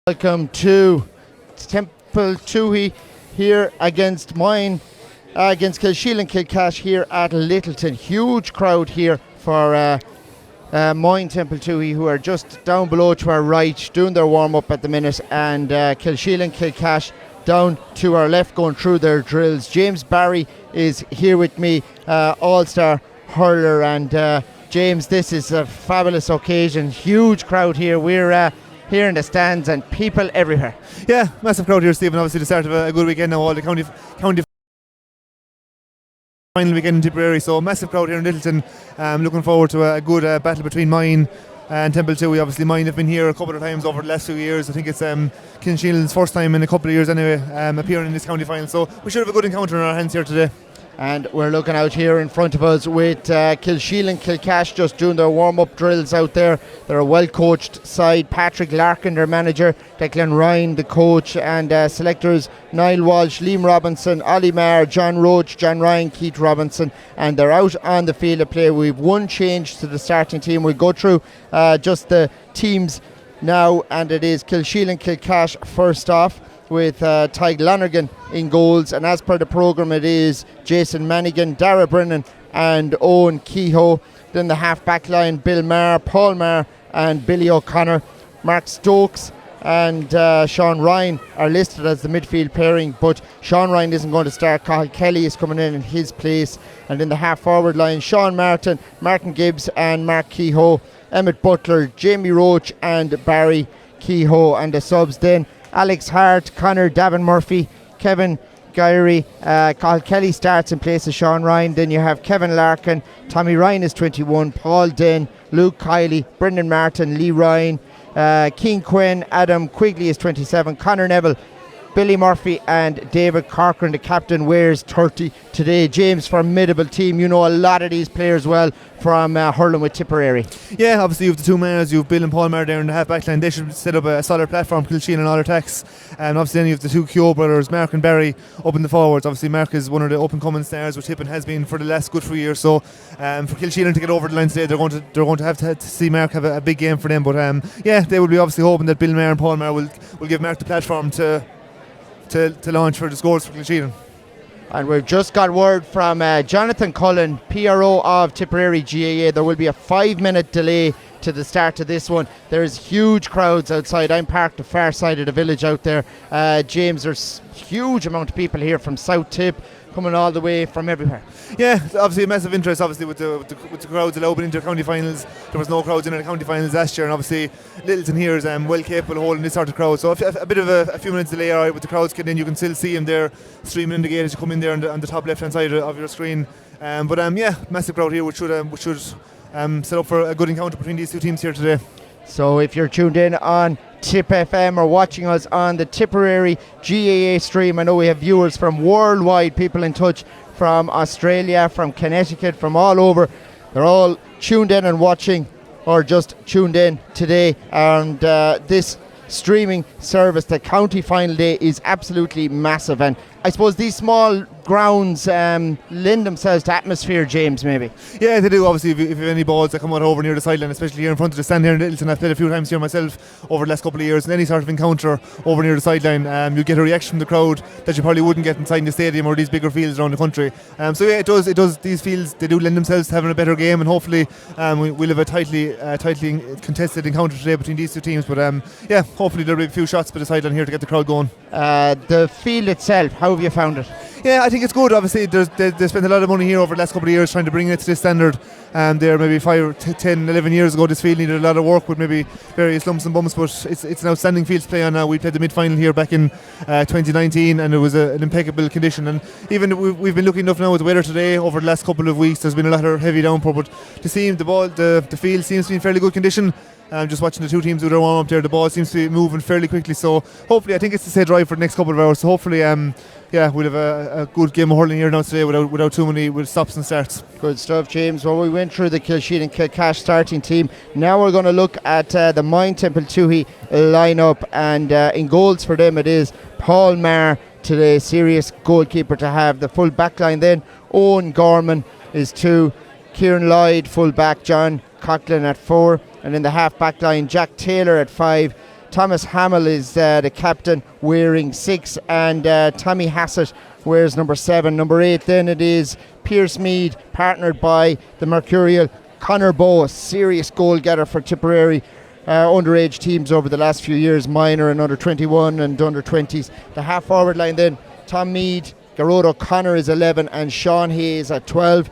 Welcome to Templetuohy here against Moyne, against KilsheelanKilcash here at Littleton. Huge crowd here for Moyne Templetuohy, who are just down below to our right doing their warm-up at the minute, and KilsheelanKilcash down to our left going through their drills. James Barry is here with me, all-star hurler, and James, this is a fabulous occasion. Huge crowd here. We're here in the stands and people everywhere. Yeah, massive crowd here, Stephen. Obviously the start of a good weekend now, all the county final weekend in Tipperary, so massive crowd here in Littleton. Looking forward to a good battle between Moyne and Templetuohy. Obviously Moyne have been here a couple of times over the last few years. I think it's Kilsheelan's first time in a couple of years anyway, appearing in this county final, so we should have a good encounter in our hands here today. And we're looking out here in front of us with KilsheelanKilcash just doing their warm-up drills out there. They're a well-coached side. Patrick Larkin, their manager, Declan Ryan, the coach, and selectors Niall Walsh, Liam Robinson, Ollie Marr, John Roach, John Ryan, Keith Robinson, and they're out on the field of play. We've one change to the starting team. We'll go through just the teams now, and it is KilsheelanKilcash first off, with Tig Lonergan in goals, and as per the programme it is Jason Mannigan, Dara Brennan and Owen Kehoe. Then the half back line, Bill Marr, Paul Marr and Billy O'Connor. Mark Stokes and Sean Ryan are listed as the midfield pairing, but Sean Ryan isn't going to start. Cathal Kelly is coming in his place. And in the half forward line, Sean Martin, Martin Gibbs and Mark Kehoe, Emmett Butler, Jamie Roach and Barry Kehoe. And the subs then Alex Hart, Connor Davin Murphy, Kevin Gyrie, Cathal Kelly starts in place of Sean Ryan. Then you have Kevin Larkin, Tommy Ryan is 21, Paul Den, Luke Kiley, Brendan Martin, Lee Ryan, Keane Quinn, Adam Quigley is 27, Connor Neville, Billy Murphy and David Corcoran. The captain wears 30 today. James, formidable team. You know a lot of these players well from hurling with Tipperary. Yeah, obviously you have the two Mars, you have Bill and Paul Marr there in the half back line. They should set up a solid platform for Kilsheelan and all attacks. And obviously then you have the two Kehoe brothers, Mark and Barry, up in the forwards. Obviously Mark is one of the up and coming stars, which Tippin has been for the last good few years. So for Kilsheelan to get over the line today, they're going to have to see Mark have a big game for them. But yeah, they will be obviously hoping that Bill Marr and Paul Marr will give Mark the platform to launch for the scores for Kilsheelan. And we've just got word from Jonathan Cullen, PRO of Tipperary GAA. There will be a 5-minute delay to the start of this one. There's huge crowds outside. I'm parked the far side of the village out there. James, there's huge amount of people here from South Tip, coming all the way from everywhere. Yeah, obviously a massive interest obviously with the crowds allowed into county finals. There was no crowds in the county finals last year, and obviously Littleton here is well capable of holding this sort of crowd. So a bit of a few minutes delay, alright, with the crowds getting in. You can still see them there streaming in the gate as you come in there on the top left hand side of your screen. But yeah, massive crowd here, which should set up for a good encounter between these two teams here today. So if you're tuned in on Tip FM or watching us on the Tipperary GAA stream, I know we have viewers from worldwide, people in touch from Australia, from Connecticut, from all over. They're all tuned in and watching, or just tuned in today. And this streaming service, the county final day, is absolutely massive. And I suppose these small grounds lend themselves to atmosphere, James, maybe. Yeah, they do. Obviously, if you have any balls that come out over near the sideline, especially here in front of the stand here in Littleton, I've played a few times here myself over the last couple of years, and any sort of encounter over near the sideline, you get a reaction from the crowd that you probably wouldn't get inside the stadium or these bigger fields around the country. So yeah, it does. These fields, they do lend themselves to having a better game, and hopefully we'll have a tightly contested encounter today between these two teams. But yeah, hopefully there'll be a few shots by the sideline here to get the crowd going. The field itself, how have you found it? Yeah, I think it's good. Obviously, they spent a lot of money here over the last couple of years trying to bring it to this standard. There maybe 5, 10, 11 years ago, this field needed a lot of work with maybe various lumps and bumps, but it's an outstanding field to play on now. We played the mid-final here back in 2019, and it was an impeccable condition. And even we've been lucky enough now with the weather today over the last couple of weeks. There's been a lot of heavy downpour, but to see the field seems to be in fairly good condition. Just watching the two teams do their warm up there, the ball seems to be moving fairly quickly. So hopefully, I think it's to stay dry for the next couple of hours. So hopefully, yeah, we'll have a good game of hurling here now today without too many stops and starts. Good stuff, James. Well, we went through the KilsheelanKilcash starting team. Now we're going to look at the Moyne Templetuohy lineup, and in goals for them it is Paul Marr today, serious goalkeeper to have. The full back line then, Owen Gorman is 2, Kieran Lloyd full back, John Coughlin at 4, and in the half back line, Jack Taylor at 5, Thomas Hamill is the captain, wearing 6, and Tommy Hassett wears number 7. Number 8 then it is Pierce Mead, partnered by the Mercurial Conor Bowe, a serious goal getter for Tipperary underage teams over the last few years, minor and under 21 and under 20s. The half forward line then, Tom Mead, Garrod O'Connor is 11, and Sean Hayes at 12.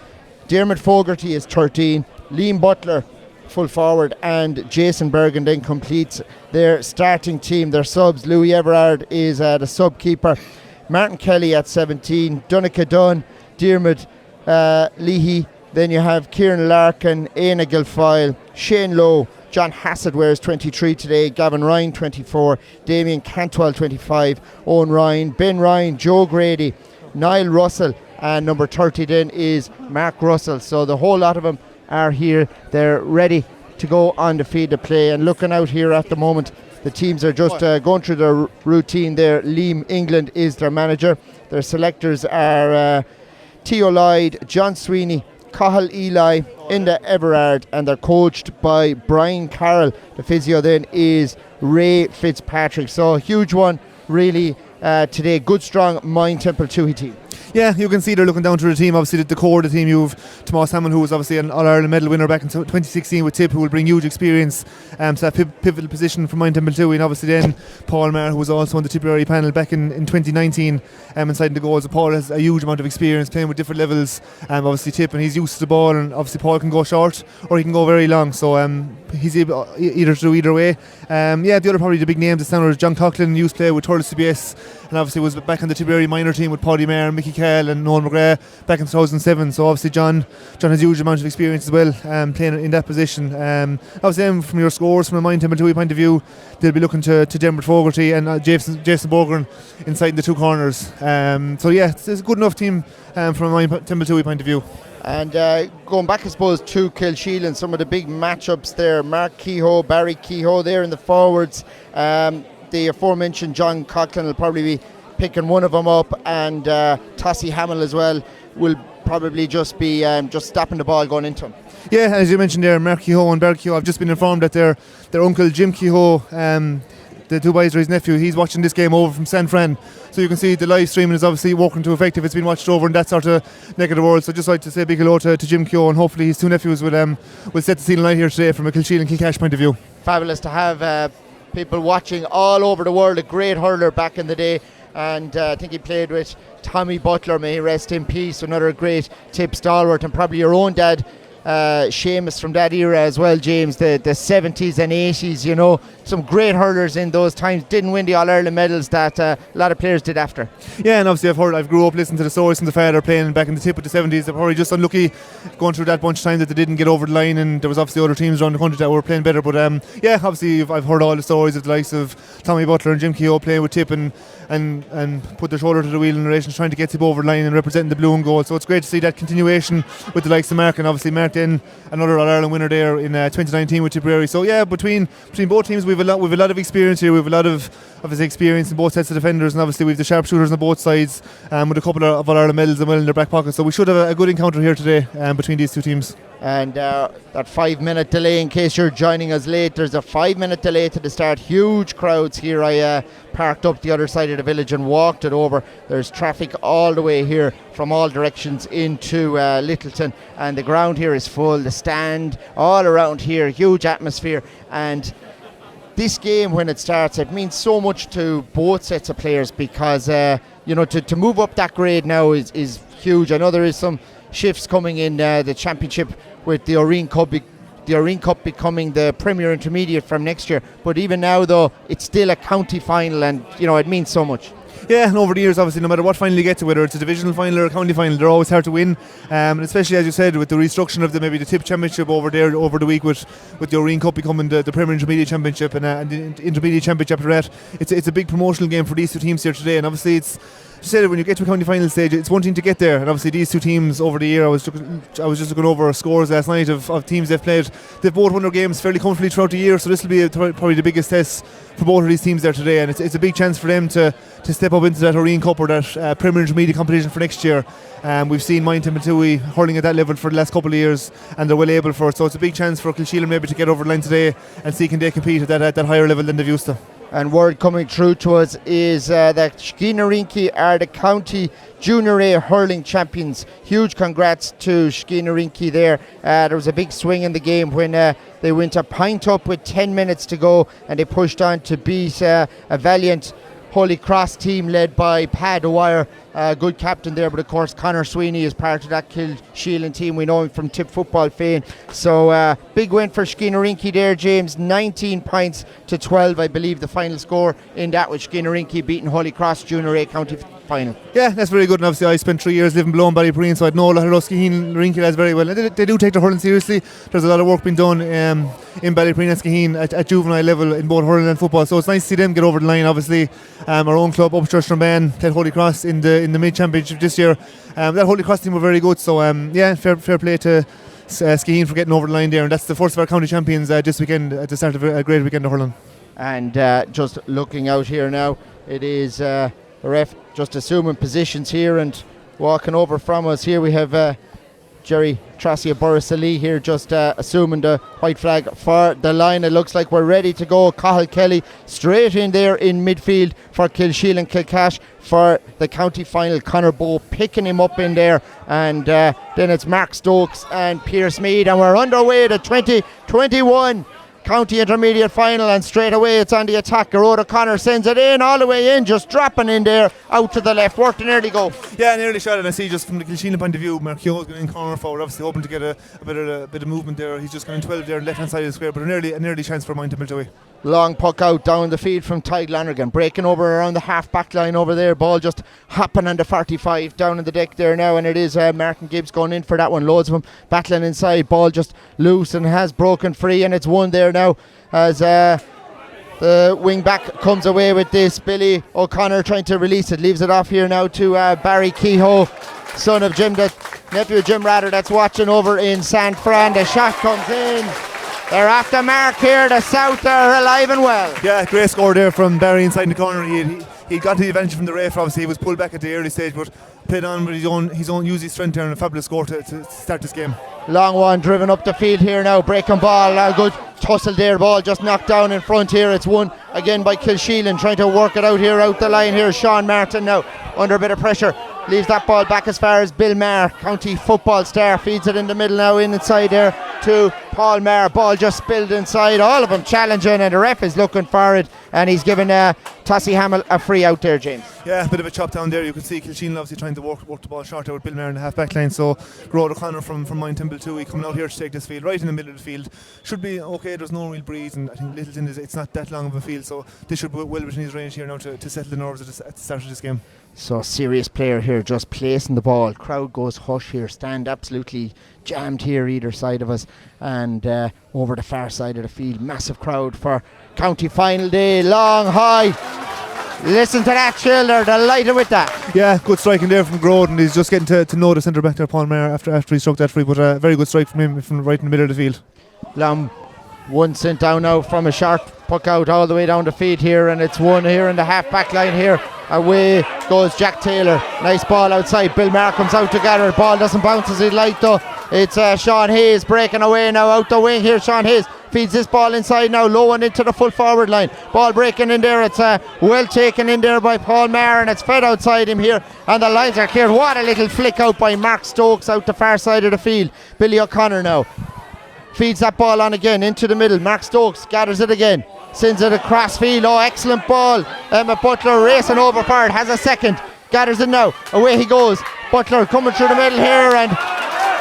Dermot Fogarty is 13. Liam Butler, full forward, and Jason Bergen then completes their starting team. Their subs, Louis Everard is the sub keeper. Martin Kelly at 17. Donica Dunn, Dermot Leahy. Then you have Kieran Larkin, Aina Gilfoyle, Shane Lowe, John Hassett wears 23 today, Gavin Ryan 24, Damien Cantwell 25, Owen Ryan, Ben Ryan, Joe Grady, Niall Russell, and number 30 then is Mark Russell. So the whole lot of them are here. They're ready to go on the field to play. And looking out here at the moment, the teams are just going through their routine there. Liam England is their manager. Their selectors are Theo Lloyd, John Sweeney, Cahill Eli, Inda Everard, and they're coached by Brian Carroll. The physio then is Ray Fitzpatrick. So a huge one really today. Good strong Moyne Templetuohy team. Yeah, you can see they're looking down to the team. Obviously, the core of the team, you've Tomas Hammond, who was obviously an All-Ireland medal winner back in 2016 with Tip, who will bring huge experience to that pivotal position for Moyne Templetuohy. And obviously then Paul Maher, who was also on the Tipperary panel back in 2019 inside the goals. So Paul has a huge amount of experience playing with different levels. Obviously Tip, and he's used to the ball, and obviously Paul can go short or he can go very long. So he's able either to do either way. The other probably the big names this summer is John Coughlin, used to play with Thurles CBS, and obviously was back on the Tipperary minor team with Paddy Maher, Mickey Cahill and Noel McGrath back in 2007. So obviously John has a huge amount of experience as well playing in that position. Obviously from your scores, from a Moyne Templetuohy point of view, they'll be looking to Dermot Fogarty and Jason Bogren inside the two corners. It's a good enough team from a Moyne Templetuohy point of view. And going back, I suppose, to Kilsheelan, some of the big matchups there. Mark Kehoe, Barry Kehoe there in the forwards. The aforementioned John Coughlin will probably be picking one of them up, and Tossie Hamill as well will probably just be just stopping the ball going into him. Yeah, as you mentioned there, Mark Kehoe and Barry Kehoe, I've just been informed that their uncle Jim Kehoe, the two boys are his nephew, he's watching this game over from San Fran. So you can see the live streaming is obviously working to effect if it's been watched over in that sort of neck of the world. So just like to say a big hello to Jim Kehoe, and hopefully his two nephews will set the scene light here today from a KilsheelanKilcash point of view. Fabulous to have people watching all over the world. A great hurler back in the day, and I think he played with Tommy Butler, may he rest in peace, another great Tip stalwart, and probably your own dad, Seamus, from that era as well, James, the 70s and 80s, you know, some great hurlers in those times. Didn't win the All-Ireland medals that a lot of players did after. Yeah, and obviously I've grew up listening to the stories from the father playing back in the Tip of the 70s. They're probably just unlucky going through that bunch of time that they didn't get over the line, and there was obviously other teams around the country that were playing better. But obviously I've heard all the stories of the likes of Tommy Butler and Jim Kehoe playing with Tip and put their shoulder to the wheel in relation to trying to get Tip over the line and representing the blue and gold. So it's great to see that continuation with the likes of Mark, and obviously Mark then another All-Ireland winner there in 2019 with Tipperary. So yeah, between both teams we've a lot of experience here. We've a lot of obviously experience in both sets of defenders, and obviously we've the sharpshooters on both sides with a couple of All-Ireland medals as well in their back pocket. So we should have a good encounter here today between these two teams. And that 5-minute delay, in case you're joining us late, there's a 5-minute delay to the start. Huge crowds here. I parked up the other side of the village and walked it over. There's traffic all the way here from all directions into Littleton, and the ground here is full. The stand all around here, huge atmosphere. And this game, when it starts, it means so much to both sets of players, because to move up that grade now is huge. I know there is some shifts coming in the championship with the Oreen Cup becoming the Premier Intermediate from next year, but even now though it's still a county final, and it means so much. Yeah, and over the years, obviously, no matter what final you get to, whether it's a divisional final or a county final, they're always hard to win. Especially, as you said, with the restructuring of maybe the Tip Championship over there over the week, with the Oreen Cup becoming the Premier Intermediate Championship and the Intermediate Championship after that, it's a big promotional game for these two teams here today. And obviously, it's say that when you get to a county final stage, it's one thing to get there, and obviously these two teams over the year, I was just looking over scores last night of teams they've played. They've both won their games fairly comfortably throughout the year, so this will be probably the biggest test for both of these teams there today, and it's a big chance for them to step up into that Oreen Cup or that Premier Intermediate competition for next year. We've seen Moyne Templetuohy hurling at that level for the last couple of years, and they're well able for it, so it's a big chance for Kilsheelan maybe to get over the line today and see can they compete at that higher level than they've used to. And word coming through to us is that Skeenarinky are the county Junior A hurling champions. Huge congrats to Skeenarinky there. There was a big swing in the game when they went a pint up with 10 minutes to go, and they pushed on to beat a valiant Holy Cross team led by Pat O'Wire, good captain there, but of course Conor Sweeney is part of that Kilsheelan team. We know him from Tipp football fame. So big win for Skeenarinky there, James. 19 points to 12, I believe the final score in that, with Skeenarinky beating Holy Cross Junior A county final. Yeah, that's very good, and obviously I spent 3 years living below in Ballybreen, so I'd know a lot of those Skeenarinky lads very well. And they do take their hurling seriously. There's a lot of work being done in Ballybreen and Skeen at juvenile level in both hurling and football, so it's nice to see them get over the line. Obviously our own club, Upchurch Strabane, played Holy Cross in the mid-championship this year. That Holy Cross team were very good, so fair play to Skeen for getting over the line there, and that's the first of our county champions this weekend at the start of a great weekend of hurling. And just looking out here now, it is the ref just assuming positions here and walking over from us. Here we have Jerry Tracia Borisali here just assuming the white flag for the line. It looks like we're ready to go. Cathal Kelly straight in there in midfield for KilsheelanKilcash for the county final. Conor Bowe picking him up in there, and then it's Mark Stokes and Pierce Mead, and we're underway to 2021 county intermediate final, and straight away it's on the attack. Gerard O'Connor sends it in, all the way in, just dropping in there out to the left. Worked an early go. Yeah, an early shot, and I see just from the Kilsheelan point of view, Mark Keogh's going in corner forward, obviously hoping to get a bit of movement there. He's just going in 12 there left hand side of the square, but an early chance for Moyne Templetuohy. Long puck out down the field from Tadhg Lonergan, breaking over around the half back line over there. Ball just hopping on the 45 down in the deck there now, and it is Martin Gibbs going in for that one. Loads of them battling inside. Ball just loose and has broken free, and it's won there now as the wing back comes away with this. Billy O'Connor trying to release it, leaves it off here now to Barry Kehoe, son of Jim, nephew of Jim rather, that's watching over in San Fran. The shot comes in. They're after mark here. The South are alive and well. Yeah, great score there from Barry inside the corner. He got the advantage from the ref. Obviously he was pulled back at the early stage, but played on with his own use his strength there, and a fabulous score to start this game. Long one driven up the field here now, breaking ball, a good tussle there, ball just knocked down in front here. It's won again by Kilsheelan, trying to work it out here out the line here. Sean Martin now under a bit of pressure, leaves that ball back as far as Bill Maher, county football star, feeds it in the middle now inside there to Paul Maher. Ball just spilled inside, all of them challenging, and the ref is looking for it, and he's given Tossie Hamill a free out there, James. Yeah, a bit of a chop down there. You can see Kilsheelan obviously trying to work the ball short out with Bill Maher in the half back line, so Gerard O'Connor from Moyne Templetuohy coming out here to take this field right in the middle of the field. Should be okay, there's no real breeze, and I think Littleton it's not that long of a field, so this should be well within his range here now to settle the nerves at the start of this game. So serious player here, just placing the ball. Crowd goes hush here, stand absolutely jammed here either side of us, and over the far side of the field, massive crowd for county final day. Long high, listen to that chill, they're delighted with that. Yeah, good striking there from Grode, and he's just getting to know the centre back there, Paul Maher, after he struck that free, but a very good strike from him from right in the middle of the field. Long one sent down now from a sharp puck out all the way down the field here, and it's one here in the half back line here. Away goes Jack Taylor, nice ball outside. Bill Maher comes out to gather it, ball doesn't bounce as he'd like though. It's Sean Hayes breaking away now out the wing here. Sean Hayes feeds this ball inside now, low one into the full forward line. Ball breaking in there, it's well taken in there by Paul Maher, and it's fed outside him here, and the lines are cleared. What a little flick out by Mark Stokes out the far side of the field. Billy O'Connor now feeds that ball on again into the middle. Mark Stokes gathers it again, sends it across field. Oh, excellent ball. Emma Butler racing over for it, has a second, gathers it now, away he goes. Butler coming through the middle here, and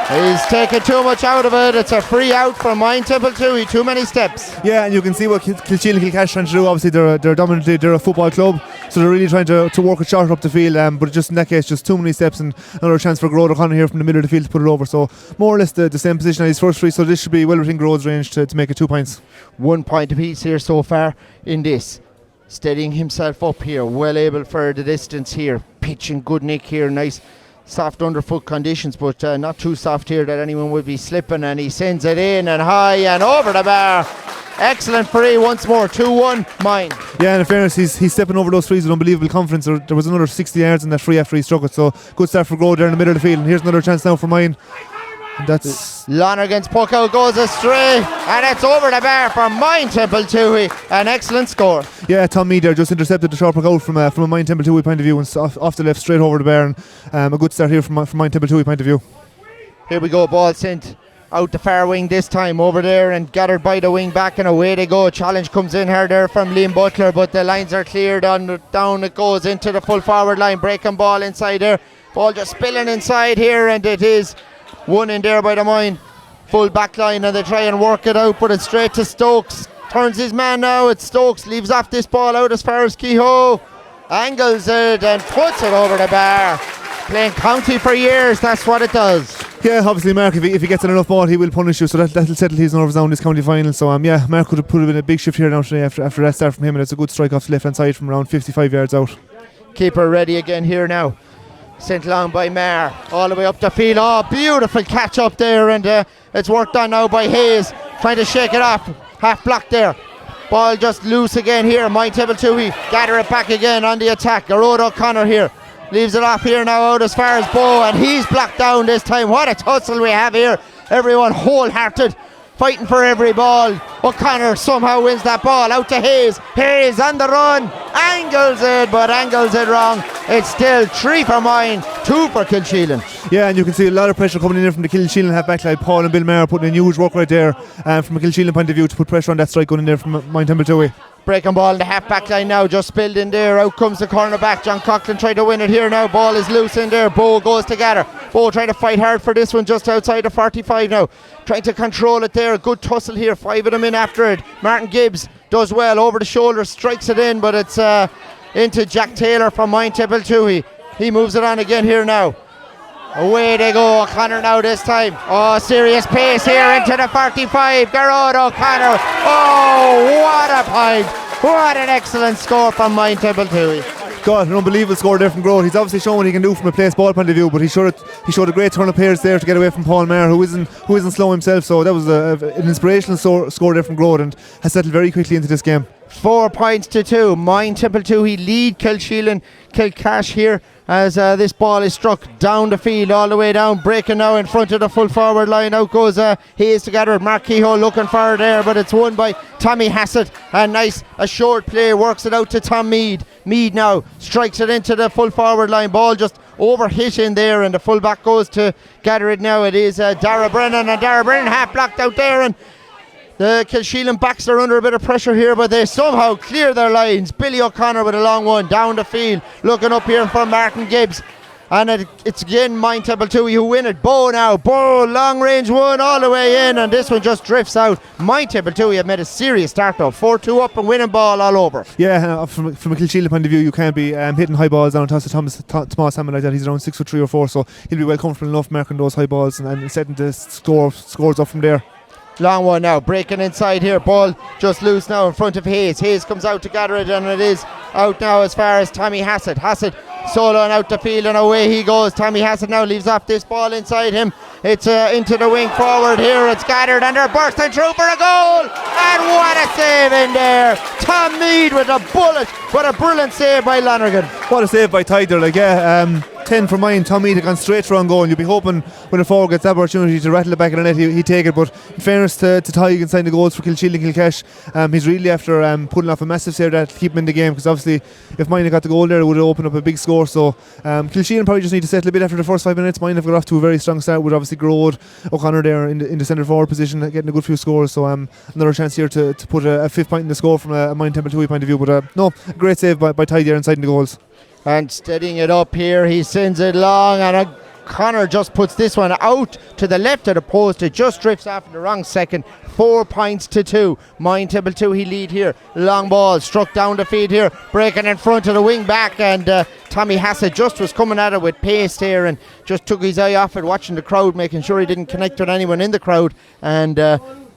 he's taking too much out of it. It's a free out from Moyne Templetuohy, too many steps. Yeah, and you can see what KilsheelanKilcash trying to do. Obviously they're dominantly, they're a football club, so they're really trying to work it short up the field, but just in that case, just too many steps, and another chance for Gerard O'Connor here from the middle of the field to put it over. So more or less the same position as his first free, so this should be well within Gerad's range to make it 2 points. 1 point apiece here so far in this. Steadying himself up here, well able for the distance here. pitch in good nick here. Nice soft underfoot conditions, but not too soft here that anyone would be slipping, and he sends it in and high and over the bar. Excellent free once more. 2-1 Moyne. Yeah, and in fairness, he's stepping over those frees with unbelievable confidence. There was another 60 yards in that free after he struck it, so good start for Grove there in the middle of the field. And here's another chance now for Moyne. And that's Lonergan's puck out goes astray, and it's over the bar for Moyne Templetuohy. An excellent score. Yeah, Tom Mead there just intercepted the sharp puck out from a Moyne Templetuohy point of view, and off the left straight over the bar. And a good start here from Moyne Templetuohy point of view. Here we go, ball sent out the far wing this time, over there and gathered by the wing back, and away they go. Challenge comes in here there from Liam Butler, but the lines are cleared on. Down it goes into the full forward line. Breaking ball inside there. Ball just spilling inside here, and it is won in there by the Moyne full back line, and they try and work it out, but it's straight to Stokes. Turns his man now. It's Stokes, leaves off this ball out as far as Kehoe. Angles it and puts it over the bar. Playing county for years, that's what it does. Yeah, obviously Mark, if he gets an enough ball, he will punish you, so that'll settle his nerves down in this county final. So yeah, Mark could have put in a big shift here now today after that start from him, and it's a good strike off the left hand side from around 55 yards out. Keeper ready again here now. Sent long by Maher, all the way up the field. Oh, beautiful catch up there, and it's worked on now by Hayes, trying to shake it off. Half blocked there. Ball just loose again here. Moyne Templetuohy gather it back again on the attack. Garrod O'Connor here. Leaves it off here now out as far as Bow, and he's blocked down this time. What a tussle we have here. Everyone wholehearted, fighting for every ball. O'Connor somehow wins that ball out to Hayes. Hayes on the run, angles it, but angles it wrong. It's still 3 for Moyne, 2 for Kilsheelan. Yeah, and you can see a lot of pressure coming in from the Kilsheelan half back line. Paul and Bill Maher putting in huge work right there from a Kilsheelan point of view to put pressure on that strike going in there from Moyne Templetuohy. Breaking ball in the half back line now, just spilled in there. Out comes the cornerback. John Coughlin tried to win it here now. Ball is loose in there. Bow goes together. Bow trying to fight hard for this one just outside of 45 now. Trying to control it there. Good tussle here. 5 of them in after it. Martin Gibbs does well over the shoulder, strikes it in, but it's into Jack Taylor from Moyne Templetuohy. He moves it on again here now. Away they go, O'Connor now this time. Oh, serious pace here into the 45. Garrod O'Connor. Oh, what a point. What an excellent score from Moyne Templetuohy. God, an unbelievable score there from Grove. He's obviously shown what he can do from a place ball point of view, but he showed a great turn of pairs there to get away from Paul Maher, who isn't slow himself. So that was an inspirational score there from Grove, and has settled very quickly into this game. 4 points to 2. Moyne Templetuohy lead KilsheelanKilcash here as this ball is struck down the field, all the way down, breaking now in front of the full forward line. Out goes Hayes together. Mark Kehoe looking for it there, but it's won by Tommy Hassett. A nice, a short play, works it out to Tom Mead. Mead now strikes it into the full forward line. Ball just overhit in there, and the full back goes to gather it now. It is Dara Brennan, and Dara Brennan half blocked out there, and the Kilsheelan backs are under a bit of pressure here, but they somehow clear their lines. Billy O'Connor with a long one down the field, looking up here for Martin Gibbs, and it's again Moyne Templetuohy who win it. Bow now, Bow, long range one all the way in, and this one just drifts out. Moyne Templetuohy have made a serious start though, 4-2 up and winning ball all over. Yeah, from a Kilsheelan point of view, you can't be hitting high balls down toss to Thomas Hammond like that. He's around 6'3" or 4", so he'll be well comfortable enough marking those high balls and setting the scores up from there. Long one now, breaking inside here. Ball just loose now in front of Hayes. Hayes comes out to gather it, and it is out now as far as Tommy Hassett. Hassett soloing out the field, and away he goes. Tommy Hassett now leaves off this ball inside him. It's into the wing forward here. It's gathered, and they're bursting through for a goal. And what a save in there. Tom Mead with a bullet. What a brilliant save by Lonergan. What a save by Tyder. 10 for Moyne. Tom Mead had gone straight for on goal, and you'll be hoping when the forward gets that opportunity to rattle it back in the net, he'd take it. But in fairness to Ty, you can sign the goals for KilsheelanKilcash. He's really after putting off a massive save there to keep him in the game, because obviously if Moyne had got the goal there, it would have opened up a big score. So Kilsheelan probably just need to settle a bit after the first 5 minutes. Moyne have got off to a very strong start with obviously Garrod O'Connor there in the centre forward position, getting a good few scores. So another chance here to put a 5th point in the score from a Moyne Templetuohy point of view. But no, great save by Ty there inside the goals. And steadying it up here, he sends it long, and O'Connor just puts this one out to the left of the post. It just drifts off in the wrong second. 4 points to 2. Moyne Templetuohy lead here. Long ball struck down the field here, breaking in front of the wing back, and Tommy Hassett just was coming at it with pace here and just took his eye off it, watching the crowd, making sure he didn't connect with anyone in the crowd, and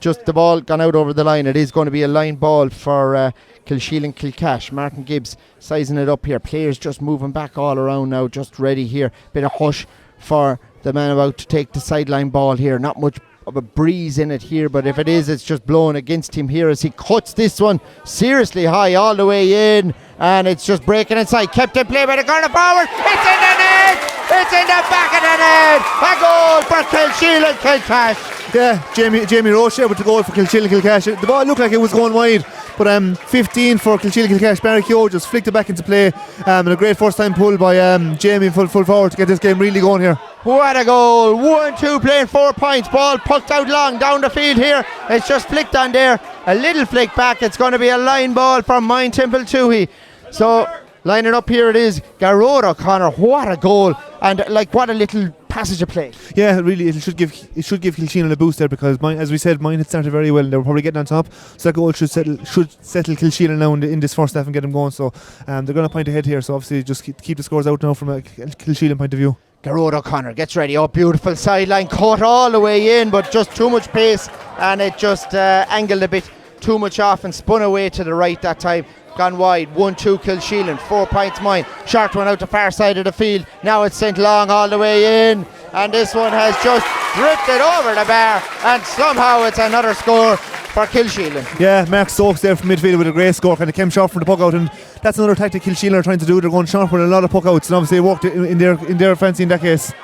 just the ball gone out over the line. It is going to be a line ball for KilsheelanKilcash. Martin Gibbs sizing it up here. Players just moving back all around now, just ready here. Bit of hush for the man about to take the sideline ball here. Not much of a breeze in it here, but if it is, it's just blowing against him here as he cuts this one seriously high all the way in, and it's just breaking inside. Kept in play by the corner forward. It's in the net. It's in the back of the net. A goal for KilsheelanKilcash. Yeah, Jamie Roche with the goal for KilsheelanKilcash. The ball looked like it was going wide, but 15 for KilsheelanKilcash. Barry Keogh just flicked it back into play, and a great first time pull by Jamie full forward to get this game really going here. What a goal. 1-2 playing 4 points. Ball pucked out long down the field here. It's just flicked on there. A little flick back. It's going to be a line ball from Moyne Templetuohy. So lining up here it is. Garrod O'Connor. What a goal. And what a little passage of play. Yeah, really, it should give Kilsheelan a boost there, because as we said, Moyne had started very well and they were probably getting on top. So that goal should settle Kilsheelan now in this first half and get them going. So they're going to point ahead here. So obviously just keep the scores out now from a Kilsheelan point of view. Garrod O'Connor gets ready. Oh, beautiful sideline cut all the way in, but just too much pace, and it just angled a bit too much off and spun away to the right that time. Gone wide. 1-2 Kilsheelan. 4 points Moyne. Short one out the far side of the field. Now it's sent long all the way in, and this one has just drifted over the bar, and somehow it's another score for Kilsheelan. Yeah, Mark Stokes there from midfield with a great score, kind of came short from the puck out, and that's another tactic Kilsheelan are trying to do. They're going short with a lot of puck outs, and obviously it worked in their fancy in that case.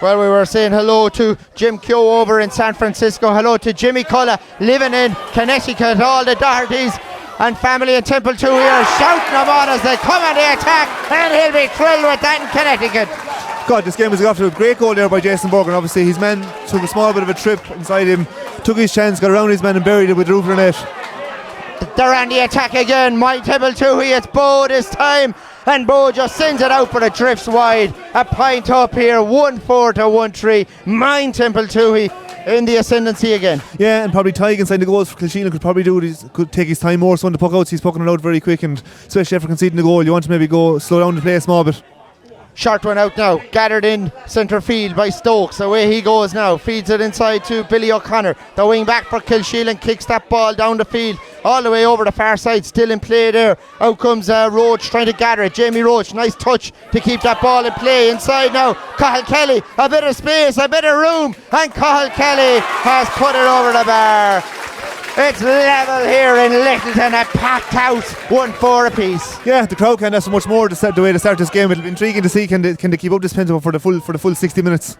Well, we were saying hello to Jim Keogh over in San Francisco. Hello to Jimmy Cullen living in Connecticut. All the Dohertys and family in Templetuohy are shouting them on as they come on the attack, and he'll be thrilled with that in Connecticut. God, this game was got to a great goal there by Jason Borgen. Obviously his man took a small bit of a trip inside him, took his chance, got around his man and buried it with the roof of the net. They're on the attack again. Moyne Templetuohy, it's Bo this time, and Bo just sends it out, but it drifts wide. A point up here, 1-4 to 1-3. Moyne Templetuohy in the ascendancy again. Yeah, and probably Tig inside the goals for Kilsheelan could probably could take his time more. So on the puck outs, he's pucking it out very quick, and especially after conceding the goal, you want to maybe slow down the play a small bit. Short one out now, gathered in centre field by Stokes. Away he goes now, feeds it inside to Billy O'Connor. The wing back for Kilsheelan kicks that ball down the field, all the way over the far side, still in play there. Out comes Roach trying to gather it. Jamie Roach, nice touch to keep that ball in play. Inside now, Cathal Kelly, a bit of space, a bit of room, and Cathal Kelly has put it over the bar. It's level here in Littleton, a packed house, 1-4 apiece. Yeah, the crowd can't have so much more the way to start this game. It'll be intriguing to see can they keep up this tempo for the full 60 minutes.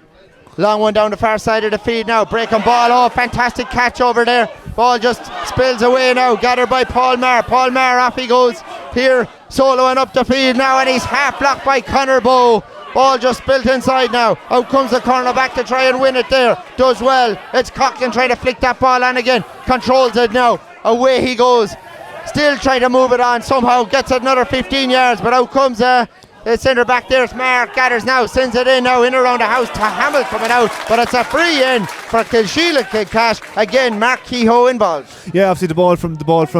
Long one down the far side of the field now, breaking ball. Oh, fantastic catch over there. Ball just spills away now, gathered by Paul Maher. Paul Maher, off he goes here, soloing up the field now, and he's half blocked by Conor Bowe. Ball just spilled inside now. Out comes the corner back to try and win it there. Does well. It's Coughlin trying to flick that ball on again. Controls it now. Away he goes. Still trying to move it on. Somehow gets another 15 yards. But out comes the centre back there. It's Mark gathers now. Sends it in now. In around the house to Hamill coming out. But it's a free in for KilsheelanKilcash. Again, Mark Kehoe involved. Yeah, obviously the ball from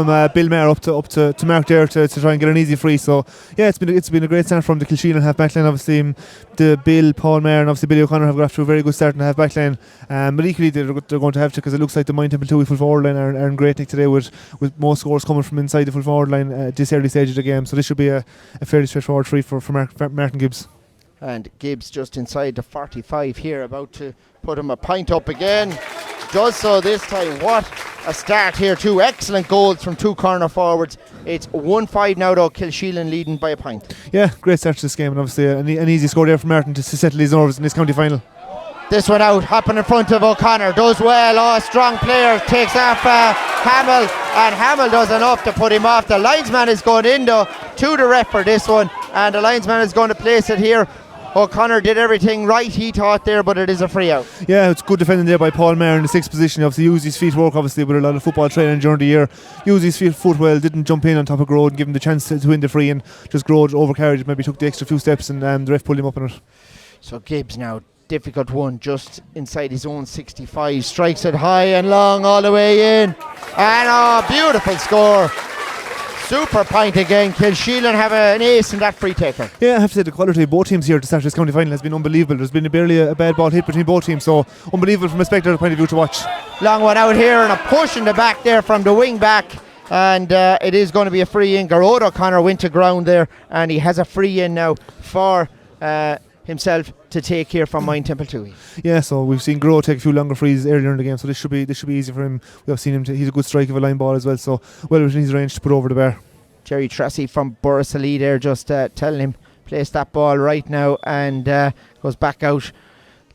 Bill Maher up to Mark there to try and get an easy free. So yeah, it's been a great start from the Kilsheelan half back line. Obviously the Bill, Paul Maher and obviously Billy O'Connor have got off to a very good start in the half back line. But equally they're going to have to, because it looks like the Moyne Templetuohy full forward line are in great nick today with most scores coming from inside the full forward line at this early stage of the game. So this should be a fairly straightforward free for Martin Gibbs. And Gibbs just inside the 45 here, about to put him a pint up again. Does so this time. What a start here. 2 excellent goals from 2 corner forwards. It's 1-5 now though, Kilsheelan leading by a pint. Yeah, great start to this game, and obviously an easy score there for Martin to settle his nerves in this county final. This one out, hopping in front of O'Connor, does well. Oh, strong player, takes off Hamill, and Hamill does enough to put him off. The linesman is going in though to the ref for this one, and the linesman is going to place it here. O'Connor did everything right, he thought there, but it is a free out. Yeah, it's good defending there by Paul Maher in the 6th position. Obviously used his feet work, obviously with a lot of football training during the year. Used his foot well, didn't jump in on top of Grode and give him the chance to win the free, and just Grode overcarried it, maybe took the extra few steps, and the ref pulled him up on it. So Gibbs now, difficult one, just inside his own 65, strikes it high and long all the way in, and a beautiful score. Super point again. Kilsheelan have an ace in that free taker. Yeah, I have to say the quality of both teams here to start this county final has been unbelievable. There's been barely a bad ball hit between both teams, so unbelievable from a spectator point of view to watch. Long one out here and a push in the back there from the wing back. and it is going to be a free in. Garrod O'Connor went to ground there, and he has a free in now for himself to take here from Moyne Templetuohy. Yeah, so we've seen Grow take a few longer frees earlier in the game, so this should be easy for him. We have seen him. He's a good strike of a line ball as well, so well within his range to put over the bar. Jerry Tracy from Borrisalee there just telling him place that ball right now, and goes back out.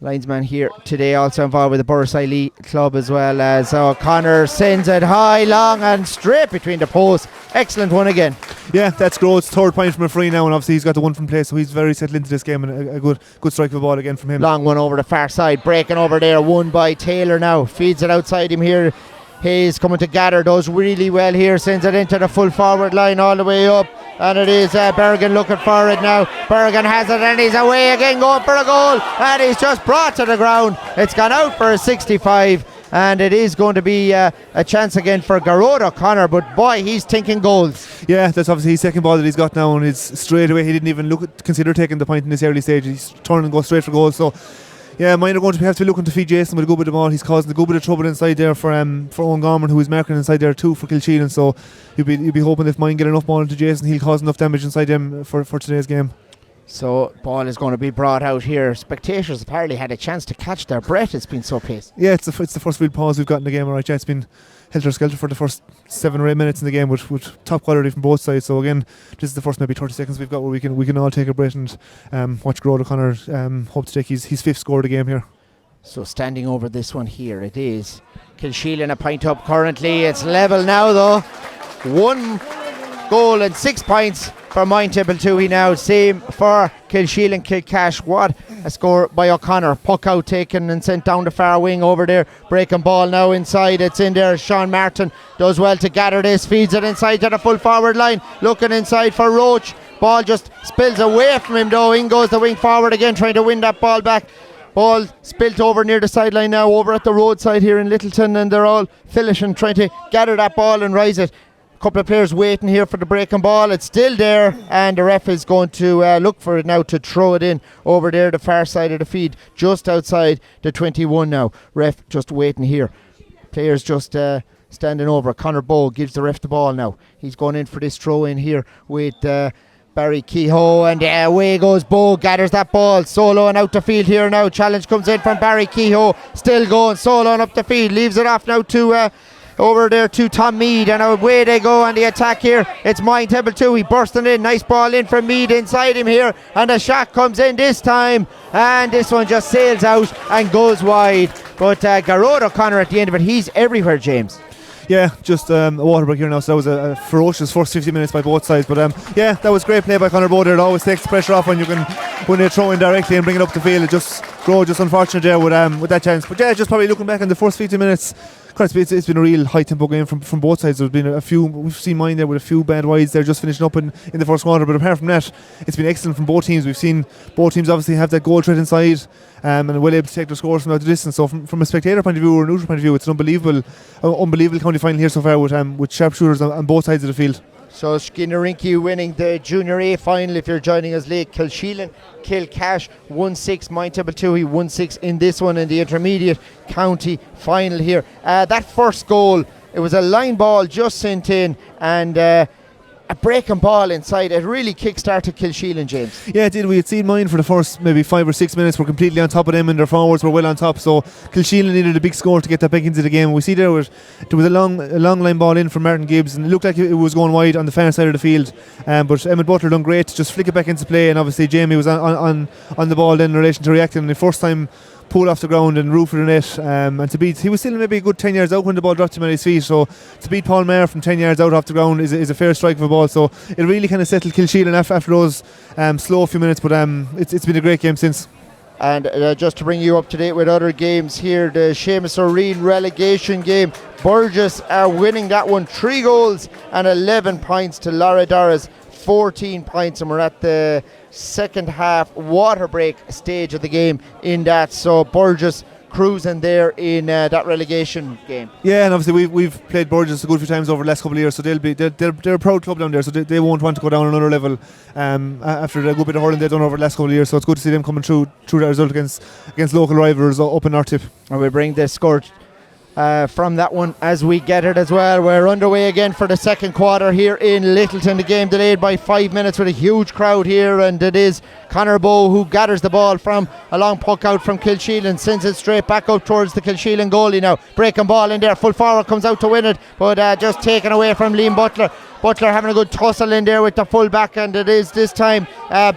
Linesman here today also involved with the Borrisalee club, as well as O'Connor sends it high, long and straight between the posts. Excellent one again. Yeah, that's Grove's third point from a free now, and obviously he's got the one from play, so he's very settled into this game, and a good strike of a ball again from him. Long one over the far side, breaking over there, won by Taylor now, feeds it outside him here. Hayes coming to gather, does really well here, sends it into the full forward line all the way up, and it is Berrigan looking for it now. Berrigan has it, and he's away again, going for a goal, and he's just brought to the ground. It's gone out for a 65, and it is going to be a chance again for Garrod O'Connor, but boy, he's thinking goals. Yeah, that's obviously his second ball that he's got now, and it's straight away. He didn't even consider taking the point in this early stage. He's turning and go straight for goals. So yeah, Moyne are going to have to be looking to feed Jason with a good bit of ball. He's causing a good bit of trouble inside there for Owen Gorman, who is marking inside there too for Kilsheelan. So you'll be hoping if Moyne get enough ball into Jason, he'll cause enough damage inside him for today's game. So ball is going to be brought out here. Spectators apparently had a chance to catch their breath. It's been so paced. Yeah, it's the first real pause we've got in the game. Alright, yeah, it's been helter-skelter for the first 7 or 8 minutes in the game with top quality from both sides. So again, this is the first maybe 30 seconds we've got where we can all take a breath and watch Garrod O'Connor hope to take his 5th score of the game here. So standing over this one here, it is Kilsheelan a point up currently. It's level now though. 1 goal and 6 points for Moyne Templetuohy now. Same for KilsheelanKilcash. What a score by O'Connor. Puck out taken and sent down the far wing over there. Breaking ball now inside. It's in there. Sean Martin does well to gather this. Feeds it inside to the full forward line. Looking inside for Roach. Ball just spills away from him though. In goes the wing forward again, trying to win that ball back. Ball spilt over near the sideline now, over at the roadside here in Littleton, and they're all finishing, trying to gather that ball and rise it. A couple of players waiting here for the breaking ball. It's still there, and the ref is going to look for it now to throw it in over there, the far side of the field, just outside the 21 now. Ref just waiting here. Players just standing over. Conor Bowe gives the ref the ball now. He's going in for this throw in here with Barry Kehoe, and away goes Bowe, gathers that ball, solo and out the field here now. Challenge comes in from Barry Kehoe, still going, solo and up the field, leaves it off now to over there to Tom Mead, and away they go on the attack here. It's Moyne Templetuohy bursting in, nice ball in from Mead inside him here, and the shot comes in this time, and this one just sails out and goes wide. But Garrod O'Connor at the end of it, he's everywhere, James. Yeah, just a water break here now, so that was a ferocious first 50 minutes by both sides. But yeah, that was great play by Conor Bowe there. It always takes the pressure off when they throw in directly and bring it up the field. It just unfortunate there with that chance. But yeah, just probably looking back in the first 50 minutes, it's been a real high tempo game from both sides. There's been we've seen Moyne there with a few bad wides. They're just finishing up in the first quarter, but apart from that, it's been excellent from both teams. We've seen both teams obviously have that goal threat inside and are well able to take their scores from out the distance. So from a spectator point of view or a neutral point of view, it's an unbelievable county final here so far with sharpshooters on both sides of the field. So Skinnarinky winning the Junior A final. If you're joining us late, KilsheelanKilcash 1-6, Moyne Templetuohy 1-6 in this one in the intermediate county final here. That first goal, it was a line ball just sent in, and a breaking ball inside. It really kick-started Kilsheelan, James. Yeah, it did. We had seen Moyne for the first maybe 5 or 6 minutes. We're completely on top of them, and their forwards were well on top. So Kilsheelan needed a big score to get that back into the game. We see there was a long line ball in from Martin Gibbs, and it looked like it was going wide on the far side of the field. But Emmett Butler done great to just flick it back into play, and obviously Jamie was on the ball then in relation to reacting. And the first time pulled off the ground and roofed the net, and to beat, he was still maybe a good 10 yards out when the ball dropped him at his feet, so to beat Paul Maher from 10 yards out off the ground is a fair strike of a ball. So it really kind of settled Kilsheelan after those slow few minutes, but it's been a great game since. And just to bring you up to date with other games here, the Seamus O'Reen relegation game, Burgess are winning that one 3 goals and 11 points to Lara Dora's 14 points, and we're at the second half water break stage of the game in that. So Burgess cruising there in that relegation game. Yeah, and obviously we've played Burgess a good few times over the last couple of years, so they're a proud club down there, so they won't want to go down another level after the good bit of hurling they've done over the last couple of years. So it's good to see them coming through that result against local rivals up in North Tip. And we bring the score from that one as we get it as well. We're underway again for the second quarter here in Littleton. The game delayed by 5 minutes with a huge crowd here, and it is Conor Bowe who gathers the ball from a long puck out from Kilsheelan, sends it straight back out towards the Kilsheelan goalie now. Breaking ball in there, full forward comes out to win it, but just taken away from Liam Butler. Butler having a good tussle in there with the full back, and it is this time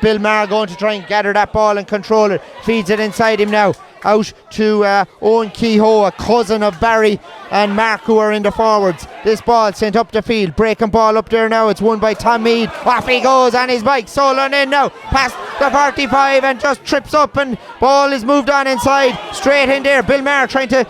Bill Maher going to try and gather that ball and control it. Feeds it inside him now, out to Owen Kehoe, a cousin of Barry and Mark, who are in the forwards. This ball sent up the field, breaking ball up there now. It's won by Tom Meade. Off he goes on his bike, soloing in now, past the 45 and just trips up, and ball is moved on inside, straight in there. Bill Maher trying to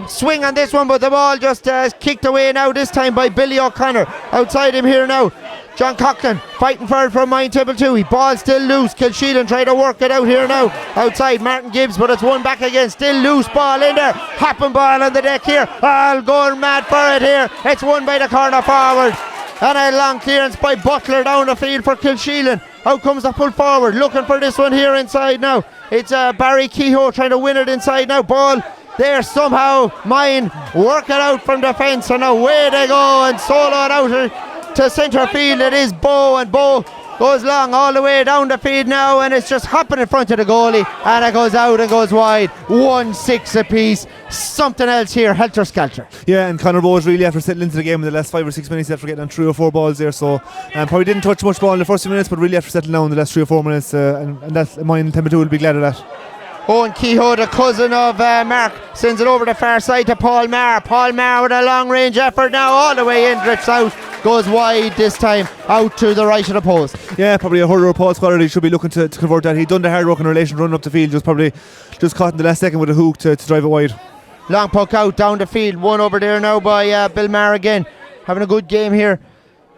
swing on this one, but the ball just kicked away now, this time by Billy O'Connor. Outside him here now, John Coughlin fighting for it from Moyne Templetuohy. Ball still loose. Kilsheelan trying to work it out here now. Outside Martin Gibbs, but it's one back again. Still loose ball in there. Hopping ball on the deck here. All going mad for it here. It's won by the corner forward. And a long clearance by Butler down the field for Kilsheelan. Out comes the full forward. Looking for this one here inside now. It's Barry Kehoe trying to win it inside now. Ball there somehow. Moyne work it out from defence, and away they go and solo it out to centre field. It is Bowe, and Bowe goes long all the way down the field now, and it's just hopping in front of the goalie, and it goes out and goes wide. 1-6 apiece. Something else here, helter skelter. Yeah, and Conor Bowe really after settling into the game in the last 5 or 6 minutes after getting on 3 or 4 balls there, so probably didn't touch much ball in the first few minutes, but really after settling down in the last 3 or 4 minutes, and that's Moyne Templetuohy will be glad of that. Owen Kehoe, the cousin of Mark, sends it over the far side to Paul Maher. Paul Maher with a long range effort now, all the way in, drifts out, goes wide this time, out to the right of the post. Yeah, probably a hurler of Paul's quality, should be looking to convert that. He'd done the hard work in relation to running up the field, just caught in the last second with a hook to drive it wide. Long puck out down the field, one over there now by Bill Maher again, having a good game here.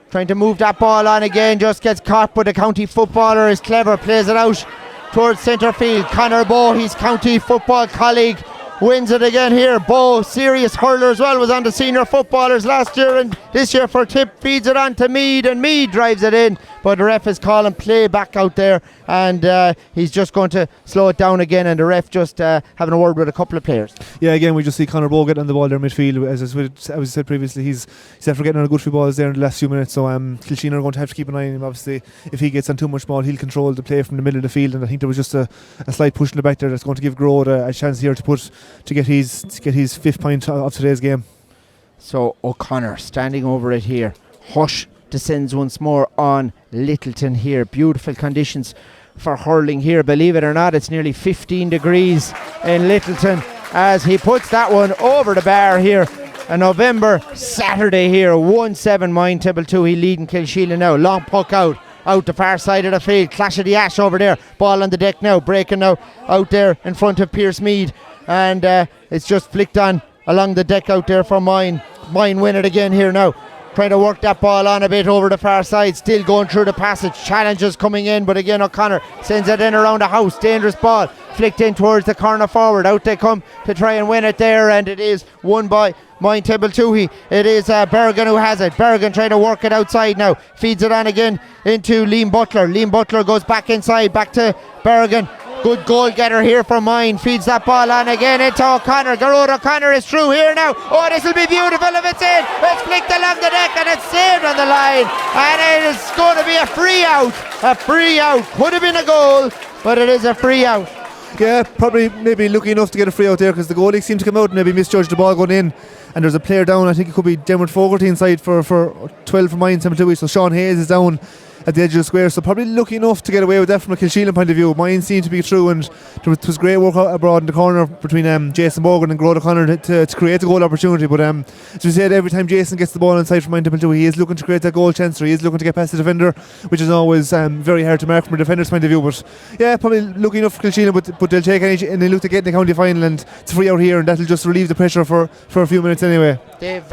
Trying to move that ball on again, just gets caught, but the county footballer is clever, plays it out towards centre field. Conor Bowe, his county football colleague, wins it again here. Bowe, serious hurler as well, was on the senior footballers last year, and this year for Tipp feeds it on to Meade, and Meade drives it in, but the ref is calling play back out there, and he's just going to slow it down again, and the ref just having a word with a couple of players. Yeah, again we just see Conor Bowe getting on the ball there midfield. As I said previously, he's after getting on a good few balls there in the last few minutes, so Kilsheelan are going to have to keep an eye on him. Obviously if he gets on too much ball, he'll control the play from the middle of the field, and I think there was just a slight push in the back there that's going to give Grode a chance here to get his 5th point of today's game. So O'Connor standing over it here. Hush descends once more on Littleton here. Beautiful conditions for hurling here. Believe it or not, it's nearly 15 degrees in Littleton as he puts that one over the bar here. A November Saturday here. 1-7 Moyne Templetuohy leading Kilsheelan now. Long puck out the far side of the field. Clash of the Ash over there. Ball on the deck now. Breaking now out there in front of Pierce Meade. And it's just flicked on along the deck out there for Moyne. Moyne win it again here now. Trying to work that ball on a bit over the far side. Still going through the passage. Challenges coming in, but again O'Connor sends it in around the house. Dangerous ball. Flicked in towards the corner forward. Out they come to try and win it there, and it is won by Moyne Templetuohy. It is Berrigan who has it. Berrigan trying to work it outside now. Feeds it on again into Liam Butler. Liam Butler goes back inside, back to Berrigan. Good goal getter here for Moyne. Feeds that ball on again into O'Connor. Garrod O'Connor is through here now. Oh, this will be beautiful if it's in. It's flicked along the deck and it's saved on the line. And it is going to be a free out. A free out. Could have been a goal, but it is a free out. Yeah, probably maybe lucky enough to get a free out there because the goalie seemed to come out and maybe misjudged the ball going in. And there's a player down. I think it could be Dermot Fogarty inside for 12 for Moyne Templetuohy. So Sean Hayes is down at the edge of the square, so probably lucky enough to get away with that from a Kilsheelan point of view. Moyne seemed to be through, and there was great work out abroad in the corner between Jason Bogan and Grode O'Connor to create a goal opportunity. But as we said, every time Jason gets the ball inside from Moyne Templetuohy, he is looking to create that goal chance, or he is looking to get past the defender, which is always very hard to mark from a defender's point of view. But yeah, probably lucky enough for Kilsheelan, but they'll take any, and they look to get in the county final, and it's free out here, and that'll just relieve the pressure for a few minutes anyway. They've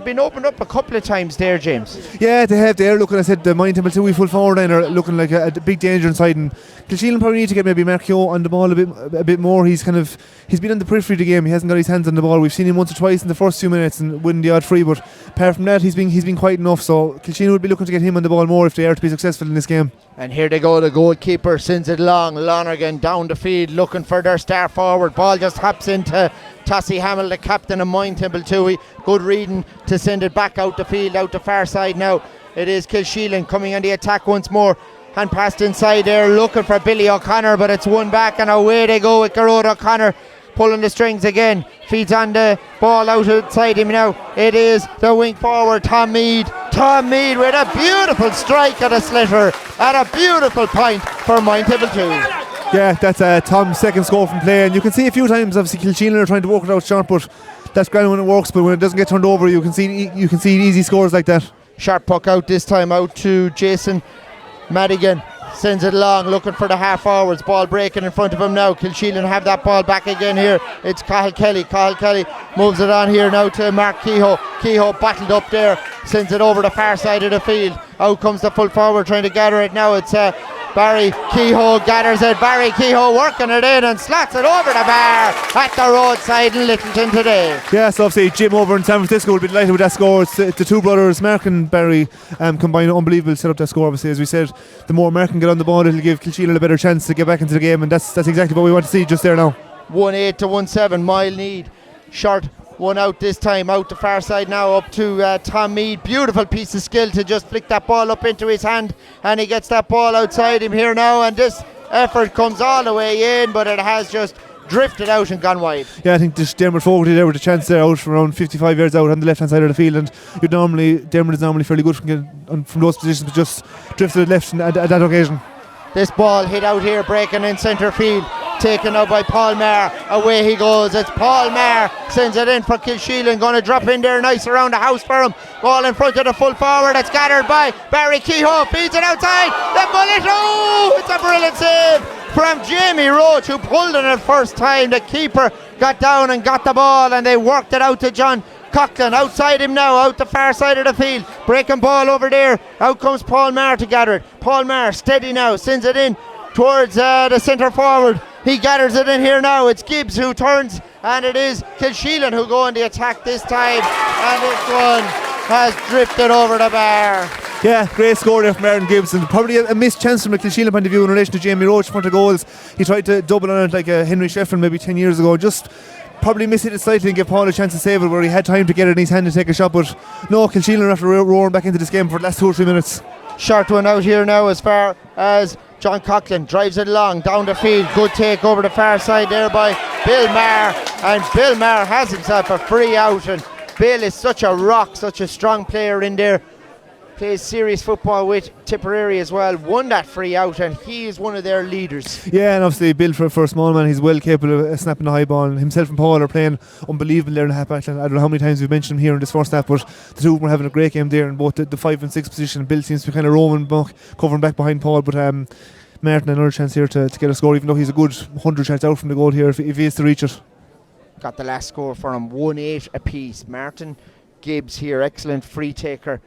been opened up a couple of times there, James. Yeah, they have. They're looking. I said the Moyne Templetuohy Templetuohy full forward line are looking like a big danger inside, and Kilsheelan probably need to get maybe Markio on the ball a bit more. He's been on the periphery of the game. He hasn't got his hands on the ball. We've seen him once or twice in the first few minutes and winning the odd free, but apart from that, he's been quite enough. So Kilsheelan would be looking to get him on the ball more if they are to be successful in this game. And here they go, the goalkeeper sends it long. Lonergan down the field looking for their star forward. Ball just hops into Tossie Hamill, the captain of Moyne Templetuohy. Good reading to send it back out the field, out the far side now. It is Kilsheelan coming on the attack once more. And passed inside there looking for Billy O'Connor, but it's won back and away they go with Garrod O'Connor pulling the strings again. Feeds on the ball outside him now. It is the wing forward, Tom Mead. Tom Mead with a beautiful strike at a slitter at a beautiful point for Moyne Templetuohy. Yeah, that's Tom's second score from play, and you can see a few times obviously Kilsheelan are trying to work it out short, but that's grand when it works, but when it doesn't get turned over you can see easy scores like that. Sharp puck out this time, out to Jason Madigan. Sends it along, looking for the half forwards. Ball breaking in front of him now. Kilsheelan have that ball back again here. It's Cathal Kelly. Cathal Kelly moves it on here now to Mark Kehoe. Kehoe battled up there, sends it over the far side of the field. Out comes the full forward trying to gather it now. It's Barry Kehoe gathers it. Barry Kehoe working it in and slots it over the bar at the roadside in Littleton today. Yeah, so obviously Jim over in San Francisco will be delighted with that score. It's the two brothers, Mark and Barry, combined unbelievable set up that score. Obviously, as we said, the more Mark can get on the ball, it'll give Kilsheelan a better chance to get back into the game, and that's exactly what we want to see just there now. 1-8 to 1-7, Mile need. Short one out this time, out the far side now, up to Tom Mead. Beautiful piece of skill to just flick that ball up into his hand, and he gets that ball outside him here now, and this effort comes all the way in, but it has just drifted out and gone wide. Yeah, I think this Dermot Fogarty there with a chance there out from around 55 yards out on the left hand side of the field, and Dermot is normally fairly good from those positions, but just drifted left at that occasion. This ball hit out here, breaking in centre field, taken out by Paul Maher. Away he goes. It's Paul Maher, sends it in for Kilsheelan, going to drop in there nice around the house for him. Ball in front of the full forward. It's gathered by Barry Kehoe, feeds it outside. The bullet, oh, it's a brilliant save from Jamie Roach, who pulled it at first time. The keeper got down and got the ball, and they worked it out to John Coughlin. Outside him now, out the far side of the field, breaking ball over there. Out comes Paul Maher to gather it. Paul Maher steady now, sends it in towards the centre forward. He gathers it in here now. It's Gibbs who turns, and it is Kilsheelan who go on the attack this time, and this one has drifted over the bar. Yeah, great score there from Aaron Gibbs, and probably a missed chance from a Kilsheelan point of view in relation to Jamie Roach in front of goals. He tried to double on it like Henry Shefflin maybe 10 years ago, just probably missed it slightly and give Paul a chance to save it where he had time to get it in his hand and take a shot, but no, Kilsheelan are after roaring back into this game for the last 2 or 3 minutes. Short one out here now as far as John Coughlin drives it along down the field. Good take over the far side there by Bill Maher, and Bill Maher has himself a free out, and Bill is such a rock, such a strong player in there. Plays serious football with Tipperary as well. Won that free out, and he is one of their leaders. Yeah, and obviously Bill for a small man, he's well capable of snapping the high ball, and himself and Paul are playing unbelievable there in the half back. I don't know how many times we've mentioned him here in this first half, but the two of them are having a great game there in both the 5 and 6 position. Bill seems to be kind of roaming back, covering back behind Paul, but Martin another chance here to get a score, even though he's a good 100 yards out from the goal here if he is to reach it. Got the last score for him, 1-8 apiece. Martin Gibbs here, excellent free taker.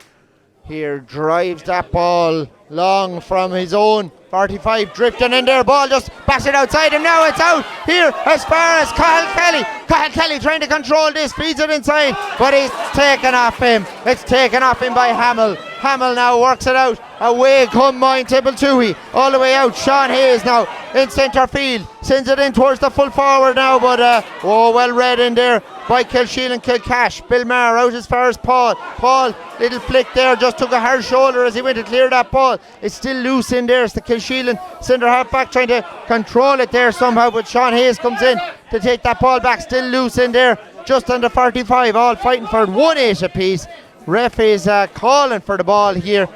Here drives that ball long from his own 45, drifting in there. Ball just batted outside him. Now it's out here as far as Cathal Kelly. Cathal Kelly trying to control this, feeds it inside, but it's taken off him. It's taken off him by Hamill. Hamill now works it out. Away come Moyne Templetuohy, all the way out. Sean Hayes now in centre field, sends it in towards the full forward now, but well read in there by KilsheelanKilcash. Bill Maher out as far as Paul. Paul, little flick there, just took a hard shoulder as he went to clear that ball. It's still loose in there. It's the Kilsheelan centre half back trying to control it there somehow, but Sean Hayes comes in to take that ball back. Still loose in there, just under 45, all fighting for it. 1-8 apiece. Ref is calling for the ball here.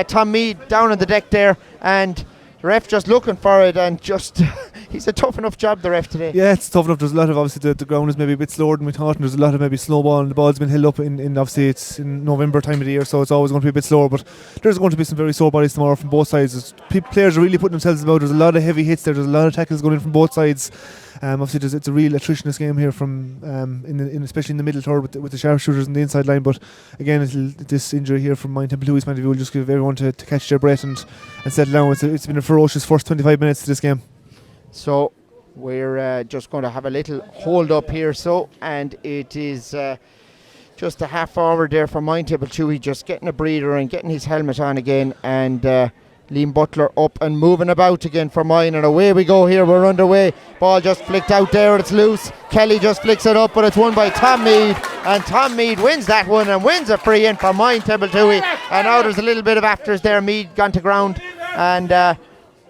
Tom Mead down on the deck there, and the ref just looking for it, and just he's a tough enough job, the ref, today. Yeah, it's tough enough. There's a lot of, obviously the ground is maybe a bit slower than we thought, and there's a lot of maybe slow ball, and the ball's been held up in obviously it's in November time of the year, so it's always going to be a bit slower, but there's going to be some very sore bodies tomorrow from both sides. Players are really putting themselves about. There's a lot of heavy hits there, there's a lot of tackles going in from both sides. Obviously, it's a real attritionist game here from especially in the middle third with the sharpshooters on the inside line. But again, this injury here from Moyne Templetuohy's point of view will just give everyone to catch their breath and settle down. It's been a ferocious first 25 minutes to this game. So we're just going to have a little hold up here. And it is just a half forward there for Moyne Templetuohy, just getting a breather and getting his helmet on again, and Liam Butler up and moving about again for Moyne, and away we go here. We're underway. Ball just flicked out there, it's loose. Kelly just flicks it up, but it's won by Tom Mead, and Tom Mead wins that one and wins a free in for Moyne Templetuohy. And now there's a little bit of afters there. Mead gone to ground, and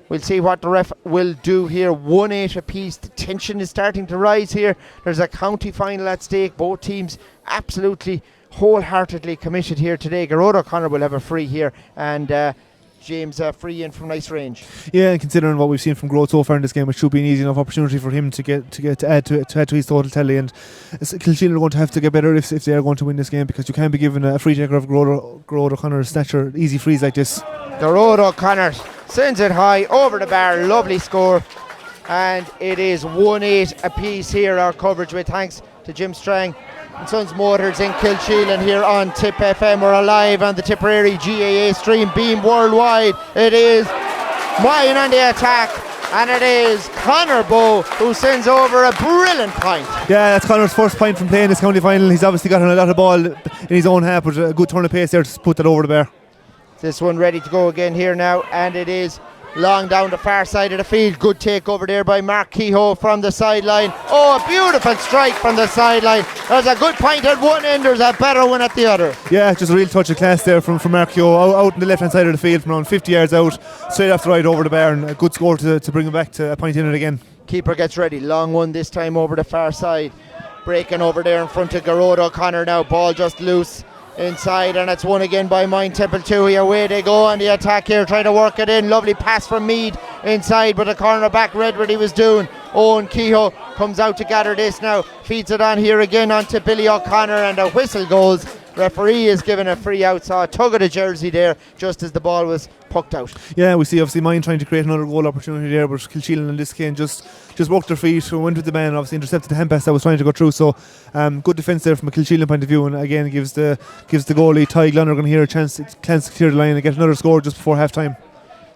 we'll see what the ref will do here. 1-8 apiece. The tension is starting to rise here. There's a county final at stake. Both teams absolutely wholeheartedly committed here today. Garrod O'Connor will have a free here, and James free in from nice range. Yeah, and considering what we've seen from Growth so far in this game, it should be an easy enough opportunity for him to add to his total tally. And Kilsheelan are going to have to get better if they are going to win this game, because you can't be given a free taker of Garrod O'Connor's stature easy frees like this. Garrod O'Connor sends it high over the bar. Lovely score, and it is 1-8 apiece here. Our coverage with thanks to Jim Strang and Sons Motors in Kilsheelan here on Tipp FM. We're alive on the Tipperary GAA stream beam worldwide. It is Moyne on the attack, and it is Conor Bowe who sends over a brilliant point. Yeah, that's Conor's first point from playing this county final. He's obviously gotten a lot of ball in his own half, but a good turn of pace there to put that over the bar. This one ready to go again here now, and it is long down the far side of the field. Good take over there by Mark Kehoe from the sideline. Oh, a beautiful strike from the sideline. There's a good point at one end, there's a better one at the other. Yeah, just a real touch of class there from Mark Kehoe out on the left hand side of the field from around 50 yards out, straight off the right over the bar, and a good score to bring him back to a point in it again. Keeper gets ready, long one this time over the far side, breaking over there in front of Garrod O'Connor now. Ball just loose inside, and it's won again by Moyne Templetuohy. Away they go on the attack here, trying to work it in. Lovely pass from Mead inside, but the cornerback read what he was doing. Owen Kehoe comes out to gather this now, feeds it on here again onto Billy O'Connor, and a whistle goes. Referee is given a free out. Saw a tug of the jersey there just as the ball was pucked out. Yeah, we see obviously Moyne trying to create another goal opportunity there, but Kilsheelan in this game just worked their feet, went with the man, and obviously intercepted the hand pass that was trying to go through. So good defence there from a Kilsheelan point of view, and again gives the goalie Ty Glennergan here a chance to clear the line and get another score just before half time.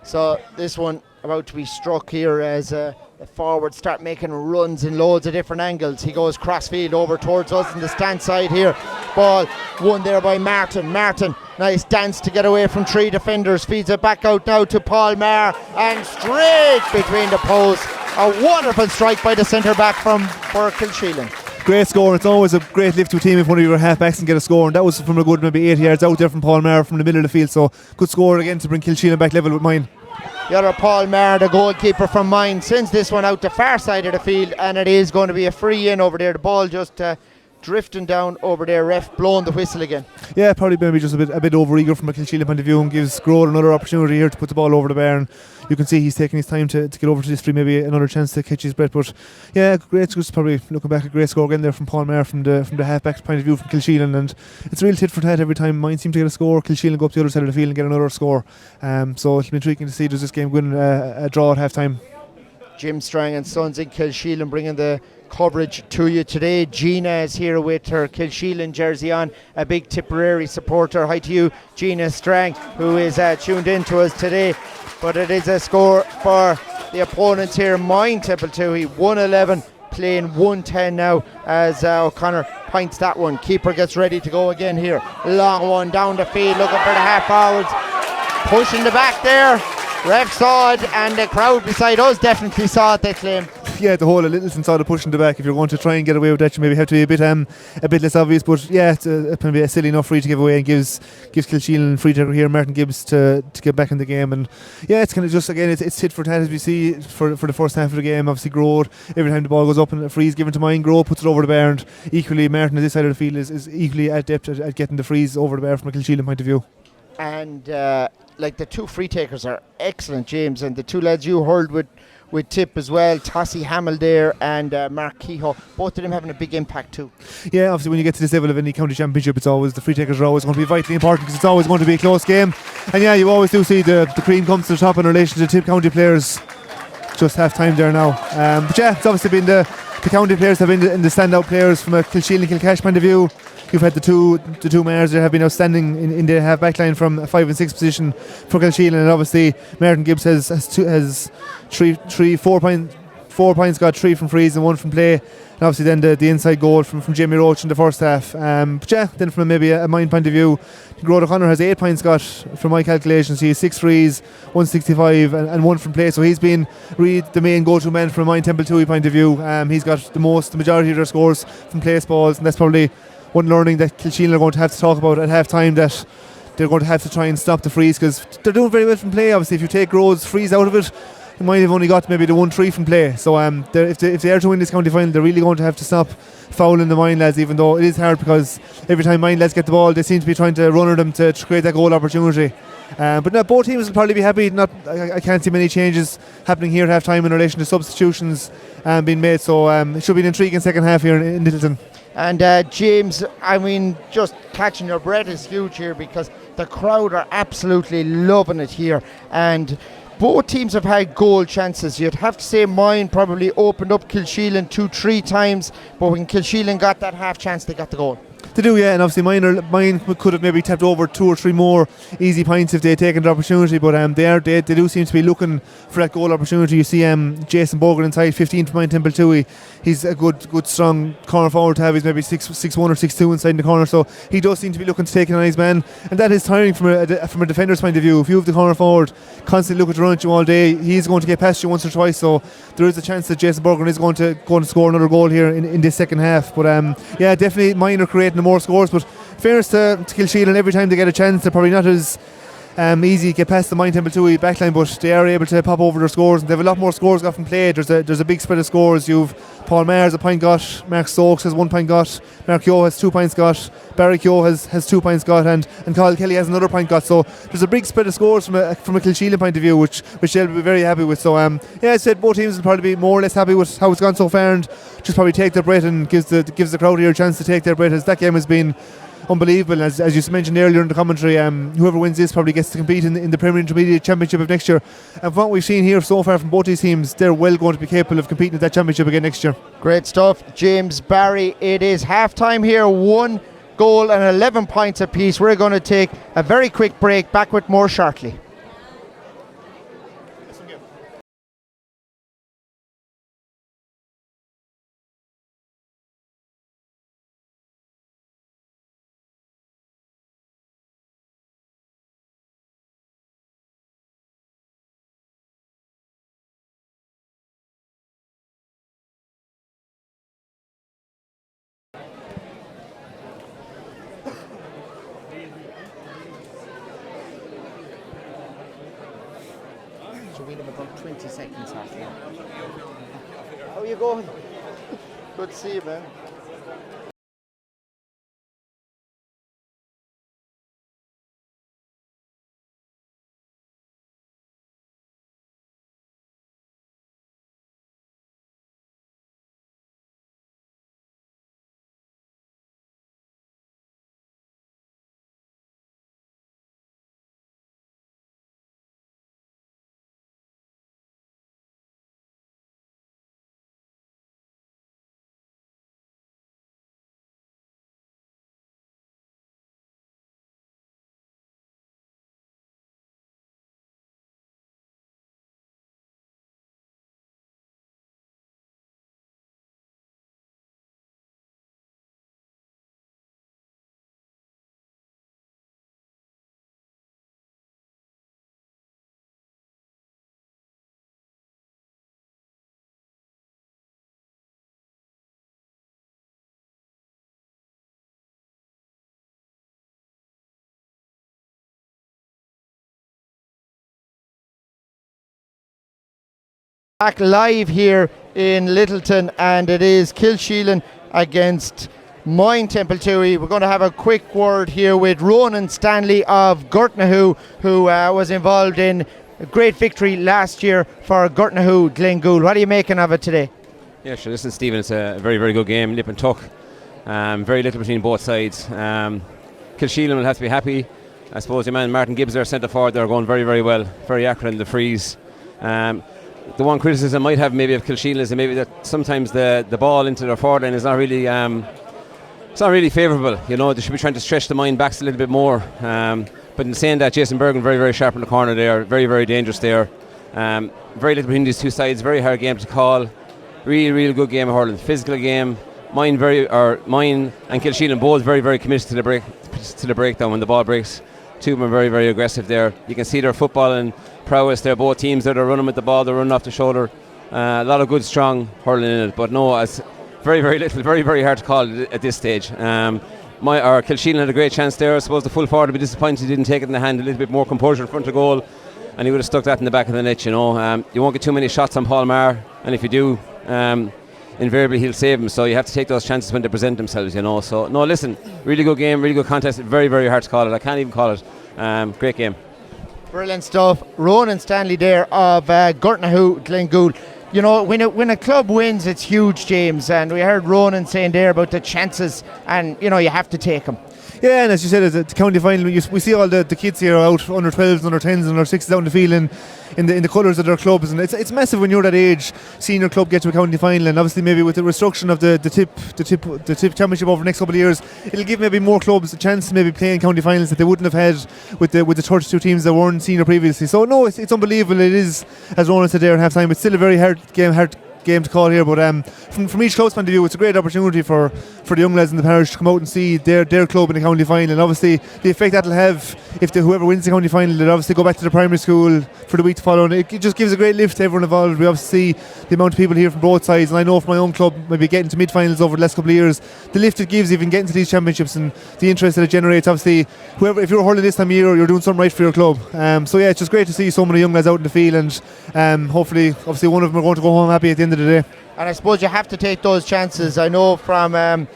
So this one about to be struck here as the forwards start making runs in loads of different angles. He goes crossfield over towards us in the stand side here. Ball won there by Martin. Nice dance to get away from three defenders. Feeds it back out now to Paul Maher, and straight between the posts. A wonderful strike by the centre back for Kilsheelan. Great score. It's always a great lift to a team if one of your half-backs can get a score, and that was from a good maybe 80 yards out there from Paul Maher from the middle of the field. So good score again to bring Kilsheelan back level with Moyne. The other Paul Maher, the goalkeeper from Moyne, sends this one out the far side of the field, and it is going to be a free in over there. The ball just drifting down over there. Ref blowing the whistle again. Yeah, probably maybe just a bit over eager from a Kilsheelan point of view, and gives Grode another opportunity here to put the ball over the bar. And you can see he's taking his time to get over to this free, maybe another chance to catch his breath. But yeah, great. Just probably looking back, a great score again there from Paul Maher from the half-back's point of view from Kilsheelan, and it's a real tit for tat every time Moyne seem to get a score. Kilsheelan go up the other side of the field and get another score. So it'll be intriguing to see does this game win a draw at half time. Jim Strang and Sons in Kilsheelan bringing the coverage to you today. Gina is here with her Kilsheelan jersey on, a big Tipperary supporter. Hi to you, Gina Strang, who is tuned in to us today. But it is a score for the opponents here. Moyne Templetuohy 111, playing 110 now as O'Connor points that one. Keeper gets ready to go again here. Long one down the field, looking for the half forwards, pushing the back there. Ref saw it, and the crowd beside us definitely saw it, they claim. Yeah, the whole of Littleton saw the push in the back. If you're going to try and get away with that, you maybe have to be a bit less obvious. But yeah, it's maybe a silly enough free to give away, and gives Kilsheelan free taker here, Martin Gibbs, to get back in the game. And yeah, it's kind of just again it's tit for tat as we see for the first half of the game. Obviously, Grode, every time the ball goes up and a free's given to Moyne, Grode puts it over the bar, and equally Martin at this side of the field is equally adept at getting the frees over the bar from a Kilsheelan point of view. And like the two free takers are excellent, James, and the two lads you heard with Tipp as well, Tossie Hamill there and Mark Kehoe, both of them having a big impact too. Yeah, obviously when you get to this level of any county championship, it's always the free takers are always going to be vitally important, because it's always going to be a close game. And yeah, you always do see the cream comes to the top in relation to Tipp county players. just half time there now. But yeah, it's obviously been the county players have been in the standout players from a KilsheelanKilcash point of view. You've had the two Mayors that have been outstanding in the half back line from a 5 and 6 position for Kilsheelan, and obviously Martin Gibbs has 4 points, got 3 from frees and 1 from play, and obviously then the inside goal from Jamie Roach in the first half. But yeah, then from maybe a Moyne point of view, Grode O'Connor has 8 points got from my calculations. He has 6 frees, 165 and 1 from play, so he's been really the main go-to man from a Moyne Templetuohy point of view. He's got the majority of their scores from place balls, and that's probably one learning that Kilsheelan are going to have to talk about at half time, that they're going to have to try and stop the frees, because they're doing very well from play. Obviously if you take Grode's frees out of it, they might have only got maybe the 1-3 from play. So if they are to win this county final, they're really going to have to stop fouling the Moyne lads, even though it is hard, because every time Moyne lads get the ball, they seem to be trying to run at them to create that goal opportunity. But no, both teams will probably be happy. I can't see many changes happening here at half time in relation to substitutions being made, so it should be an intriguing second half here in Littleton. And James, I mean, just catching your breath is huge here, because the crowd are absolutely loving it here, and both teams have had goal chances. You'd have to say Moyne probably opened up Kilsheelan 2-3 times, but when Kilsheelan got that half chance, they got the goal. They do, yeah, and obviously Moyne could have maybe tapped over 2 or 3 more easy points if they had taken the opportunity, but they do seem to be looking for that goal opportunity. You see Jason Bogan inside, 15 from Moyne Templetuohy. He's a good strong corner forward to have. He's maybe 6'1" or 6'2" inside in the corner, so he does seem to be looking to take it on his man, and that is tiring from a defender's point of view. If you have the corner forward constantly looking to run at you all day, he's going to get past you once or twice, so there is a chance that Jason Bogan is going to score another goal here in this second half. But yeah, definitely Moyne are creating more scores, but fairness to Kilsheelan, every time they get a chance, they're probably not as easy to get past the Moyne Templetuohy backline, but they are able to pop over their scores, and they have a lot more scores got from play. There's a big spread of scores. You've Paul Maher has a point got, Mark Stokes has 1 point got, Mark Keogh has 2 points got, Barry Keogh has 2 points got, and Carl Kelly has another point got. So there's a big spread of scores from a Kilsheelan point of view, which they'll be very happy with. So yeah, I said both teams will probably be more or less happy with how it's gone so far, and just probably take their breath, and gives the crowd here a chance to take their breath, as that game has been unbelievable. As you mentioned earlier in the commentary, whoever wins this probably gets to compete in the Premier Intermediate Championship of next year, and from what we've seen here so far from both these teams, they're well going to be capable of competing at that championship again next year. Great stuff, James, Barry. It is half time here, 1 goal and 11 points apiece. We're going to take a very quick break, back with more shortly. So we'll have about 20 seconds after that. How are you going? Good to see you, man. Back live here in Littleton, and it is Kilsheelan against Moyne Templetuohy. We're going to have a quick word here with Ronan Stanley of Gurtnahu, who was involved in a great victory last year for Gurtnahu Glengool. What are you making of it today? Yeah, sure. Listen, Stephen, it's a very, very good game. Nip and tuck. Very little between both sides. Kilsheelan will have to be happy. I suppose your man Martin Gibbs, their centre forward, they're going very, very well. Very accurate in the frees. the one criticism I might have maybe of Kilsheelan is maybe that sometimes the ball into their forward line is not really it's not really favourable. You know, they should be trying to stretch the mind backs a little bit more. But in saying that, Jason Bergen very, very sharp in the corner there, very, very dangerous there. Very little between these two sides, very hard game to call. Really good game of hurling, physical game. Moyne and Kilsheelan both very, very committed to the breakdown when the ball breaks. Two of them are very, very aggressive there. You can see their football and prowess there. Both teams that are running with the ball, they're running off the shoulder. A lot of good, strong hurling in it. But no, it's very, very little, very, very hard to call at this stage. Kilsheelan had a great chance there. I suppose the full forward would be disappointed he didn't take it in the hand. A little bit more composure in front of goal, and he would have stuck that in the back of the net. You know, you won't get too many shots on Paul Maher, and if you do, invariably he'll save them. So you have to take those chances when they present themselves. You know. So no, listen, really good game, really good contest. Very, very hard to call it. I can't even call it. Great game. Brilliant stuff. Ronan Stanley there of Gurtnahoe, Glengool. You know, when a club wins, it's huge, James. And we heard Ronan saying there about the chances, and you know you have to take them. Yeah, and as you said, as a county final, we see all the kids here out, under 12s, under 10s, under 6s down the field in the colours of their clubs, and it's massive when you're that age, seeing your club get to a county final. And obviously maybe with the restriction of the tip championship over the next couple of years, it'll give maybe more clubs a chance to maybe play in county finals that they wouldn't have had with the 32 teams that weren't senior previously. So no, it's unbelievable. It is, as Ronan said there in half time, it's still a very hard game to call here, but from each club's point of view, it's a great opportunity for the young lads in the parish to come out and see their club in the county final. And obviously the effect that'll have if whoever wins the county final, they'll obviously go back to the primary school for the week to follow, and it just gives a great lift to everyone involved. We obviously see the amount of people here from both sides, and I know for my own club maybe getting to mid-finals over the last couple of years, the lift it gives even getting to these championships and the interest that it generates. Obviously if you're hurling this time of year, you're doing something right for your club. So yeah, it's just great to see so many young lads out in the field, and hopefully obviously one of them are going to go home happy at the end of the day. And I suppose you have to take those chances. I know from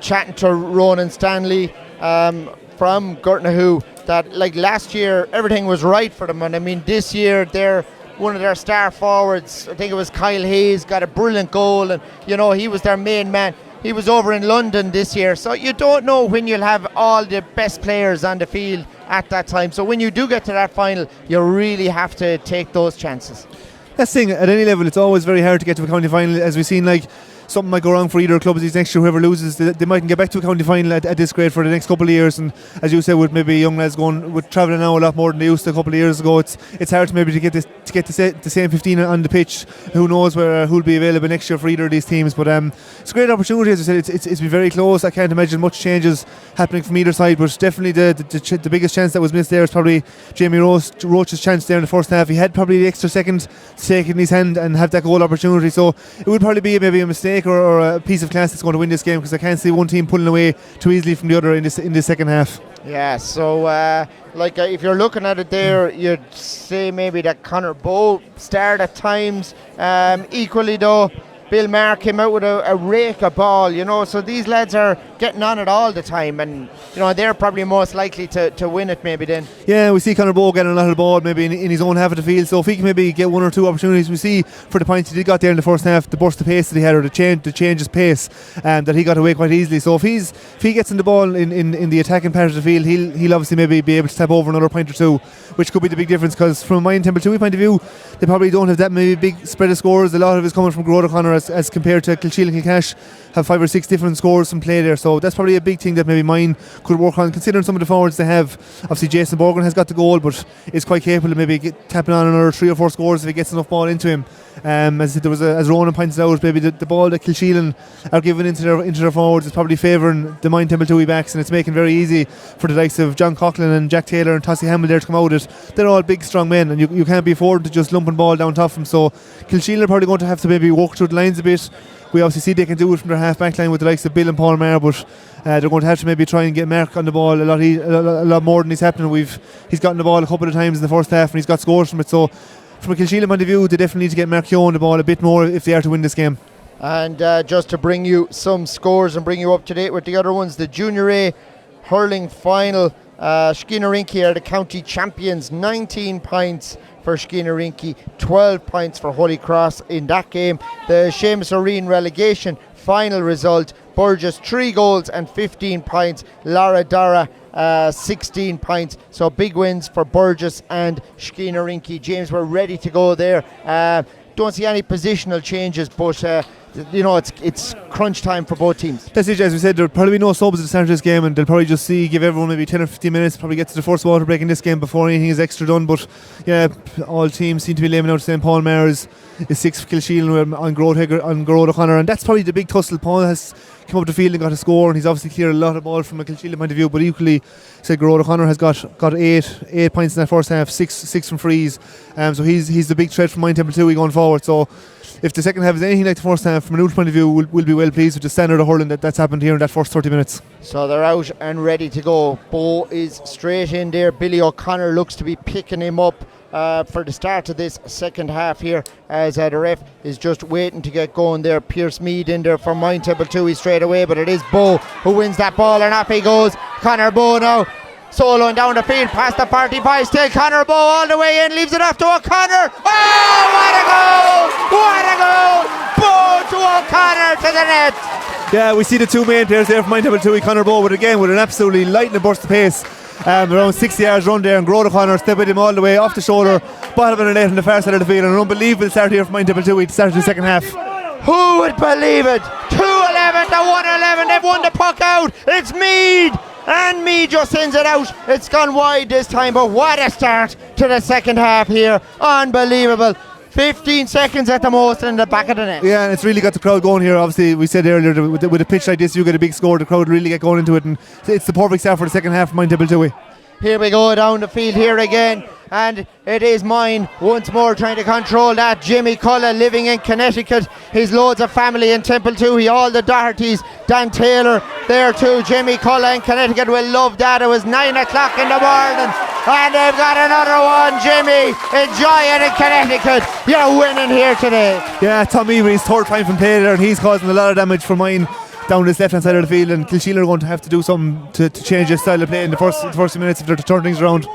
chatting to Ronan Stanley from Gurtnahoe that like last year everything was right for them, and I mean this year one of their star forwards, I think it was Kyle Hayes, got a brilliant goal, and you know he was their main man. He was over in London this year, so you don't know when you'll have all the best players on the field at that time. So when you do get to that final, you really have to take those chances. That's the thing, at any level it's always very hard to get to a county final, as we've seen. Like something might go wrong for either club these next year. Whoever loses, they mightn't get back to a county final at this grade for the next couple of years. And as you said, with maybe young lads travelling now a lot more than they used to a couple of years ago, it's hard to maybe to get the same 15 on the pitch. Who knows who'll be available next year for either of these teams? But it's a great opportunity. As I said, it's been very close. I can't imagine much changes happening from either side, but definitely the biggest chance that was missed there is probably Jamie Roach's chance there in the first half. He had probably the extra second to take it in his hand and have that goal opportunity, so it would probably be maybe a mistake or a piece of class that's going to win this game, because I can't see one team pulling away too easily from the other in this second half. Yeah, so if you're looking at it there, you'd say maybe that Conor Bowe starred at times. Equally though, Bill Maher came out with a rake of ball, you know, so these lads are getting on it all the time, and you know they're probably most likely to win it maybe then. Yeah, we see Conor Bowe getting a lot of the ball maybe in his own half of the field, so if he can maybe get one or two opportunities, we see for the points he got there in the first half, the burst of pace that he had, or the change of pace that he got away quite easily. So if he gets in the ball in the attacking part of the field, he'll obviously maybe be able to tap over another point or two, which could be the big difference, because from a Moyne Templetuohy point of view, they probably don't have that maybe big spread of scores. A lot of it is coming from Grode O'Connor as compared to KilsheelanKilcash have 5 or 6 different scores from play there, so that's probably a big thing that maybe Moyne could work on, considering some of the forwards they have. Obviously Jason Borgen has got the goal, but is quite capable of maybe tapping on another 3 or 4 scores if he gets enough ball into him. As I said, there was as Ronan pointed out, maybe the ball that Kilsheelan are giving into their forwards is probably favouring the Moyne Templetuohy backs, and it's making it very easy for the likes of John Coughlin and Jack Taylor and Tossie Hamill there to come out it. They're all big strong men, and you can't be affording to just lumping ball down top of them, so Kilsheelan are probably going to have to maybe walk through the lines a bit. We obviously see they can do it from their half back line with the likes of Bill and Paul Maher, but they're going to have to maybe try and get Mark on the ball a lot more than he's happening. He's gotten the ball a couple of times in the first half and he's got scores from it, so from a Kilsheelan point of view, they definitely need to get Mark Keoghan the ball a bit more if they are to win this game. And just to bring you some scores and bring you up to date with the other ones, the Junior A hurling final, Skeenarinky are the county champions, 19 points for Skeenarinky, 12 points for Holy Cross in that game. The Seamus O'Reen relegation final result, Burgess 3 goals and 15 points. Lara Dara 16 points. So big wins for Burgess and Skeenarinky. James, we're ready to go there. Don't see any positional changes, but it's crunch time for both teams. That's it, as we said, there'll probably be no subs at the start of this game, and they'll probably just give everyone maybe 10 or 15 minutes, probably get to the first water break in this game before anything is extra done. But yeah, all teams seem to be laying out the same. Paul Maher is 6 for Kilsheelan on Gerard O'Connor, and that's probably the big tussle. Paul has come up the field and got a score, and he's obviously cleared a lot of ball from a Kilsheelan point of view, but equally, Gerard O'Connor has got 8 points in that first half, 6 from frees, so he's the big threat from Moyne Templetuohy going forward. So if the second half is anything like the first half, from a neutral point of view, we'll be well pleased with the standard of hurling that's happened here in that first 30 minutes. So they're out and ready to go. Bo is straight in there. Billy O'Connor looks to be picking him up for the start of this second half here, as the ref is just waiting to get going there. Pierce Mead in there for Moyne Templetuohy straight away, but it is Bo who wins that ball, and up he goes. Conor Bo now soloing down the field past the 45, still Conor Bo all the way in, leaves it off to O'Connor. Oh, what a goal! What a goal! Bo to O'Connor to the net. Yeah, we see the two main players there from Moyne Templetuohy, Conor Bo, but again with an absolutely lightning burst of pace. Around 60 yards run there, and Gerard O'Connor stepped him all the way off the shoulder, bottom of the net on the far side of the field, and an unbelievable start here from Moyne Templetuohy to start the second half. Who would believe it? 2-11 to 1-11, they've won the puck out. It's Mead, and Mead just sends it out. It's gone wide this time, but what a start to the second half here. Unbelievable. 15 seconds at the most in the back of the net. Yeah, and it's really got the crowd going here. Obviously, we said earlier that with a pitch like this, you get a big score, the crowd really get going into it, and it's the perfect start for the second half for Moyne Templetuohy. Here we go down the field here again, and it is Moyne once more trying to control that. Jimmy Cullen living in Connecticut. He's loads of family in Templetuohy, all the Dohertys. Dan Taylor there too. Jimmy Cullen in Connecticut will love that. It was 9 o'clock in the morning, and they've got another one. Jimmy, enjoy it in Connecticut. You're winning here today. Yeah, Tommy with his third time from play there, and he's causing a lot of damage for Moyne down this left hand side of the field, and Kilsheelan are going to have to do something to change their style of play in the first few minutes if they're to turn things around.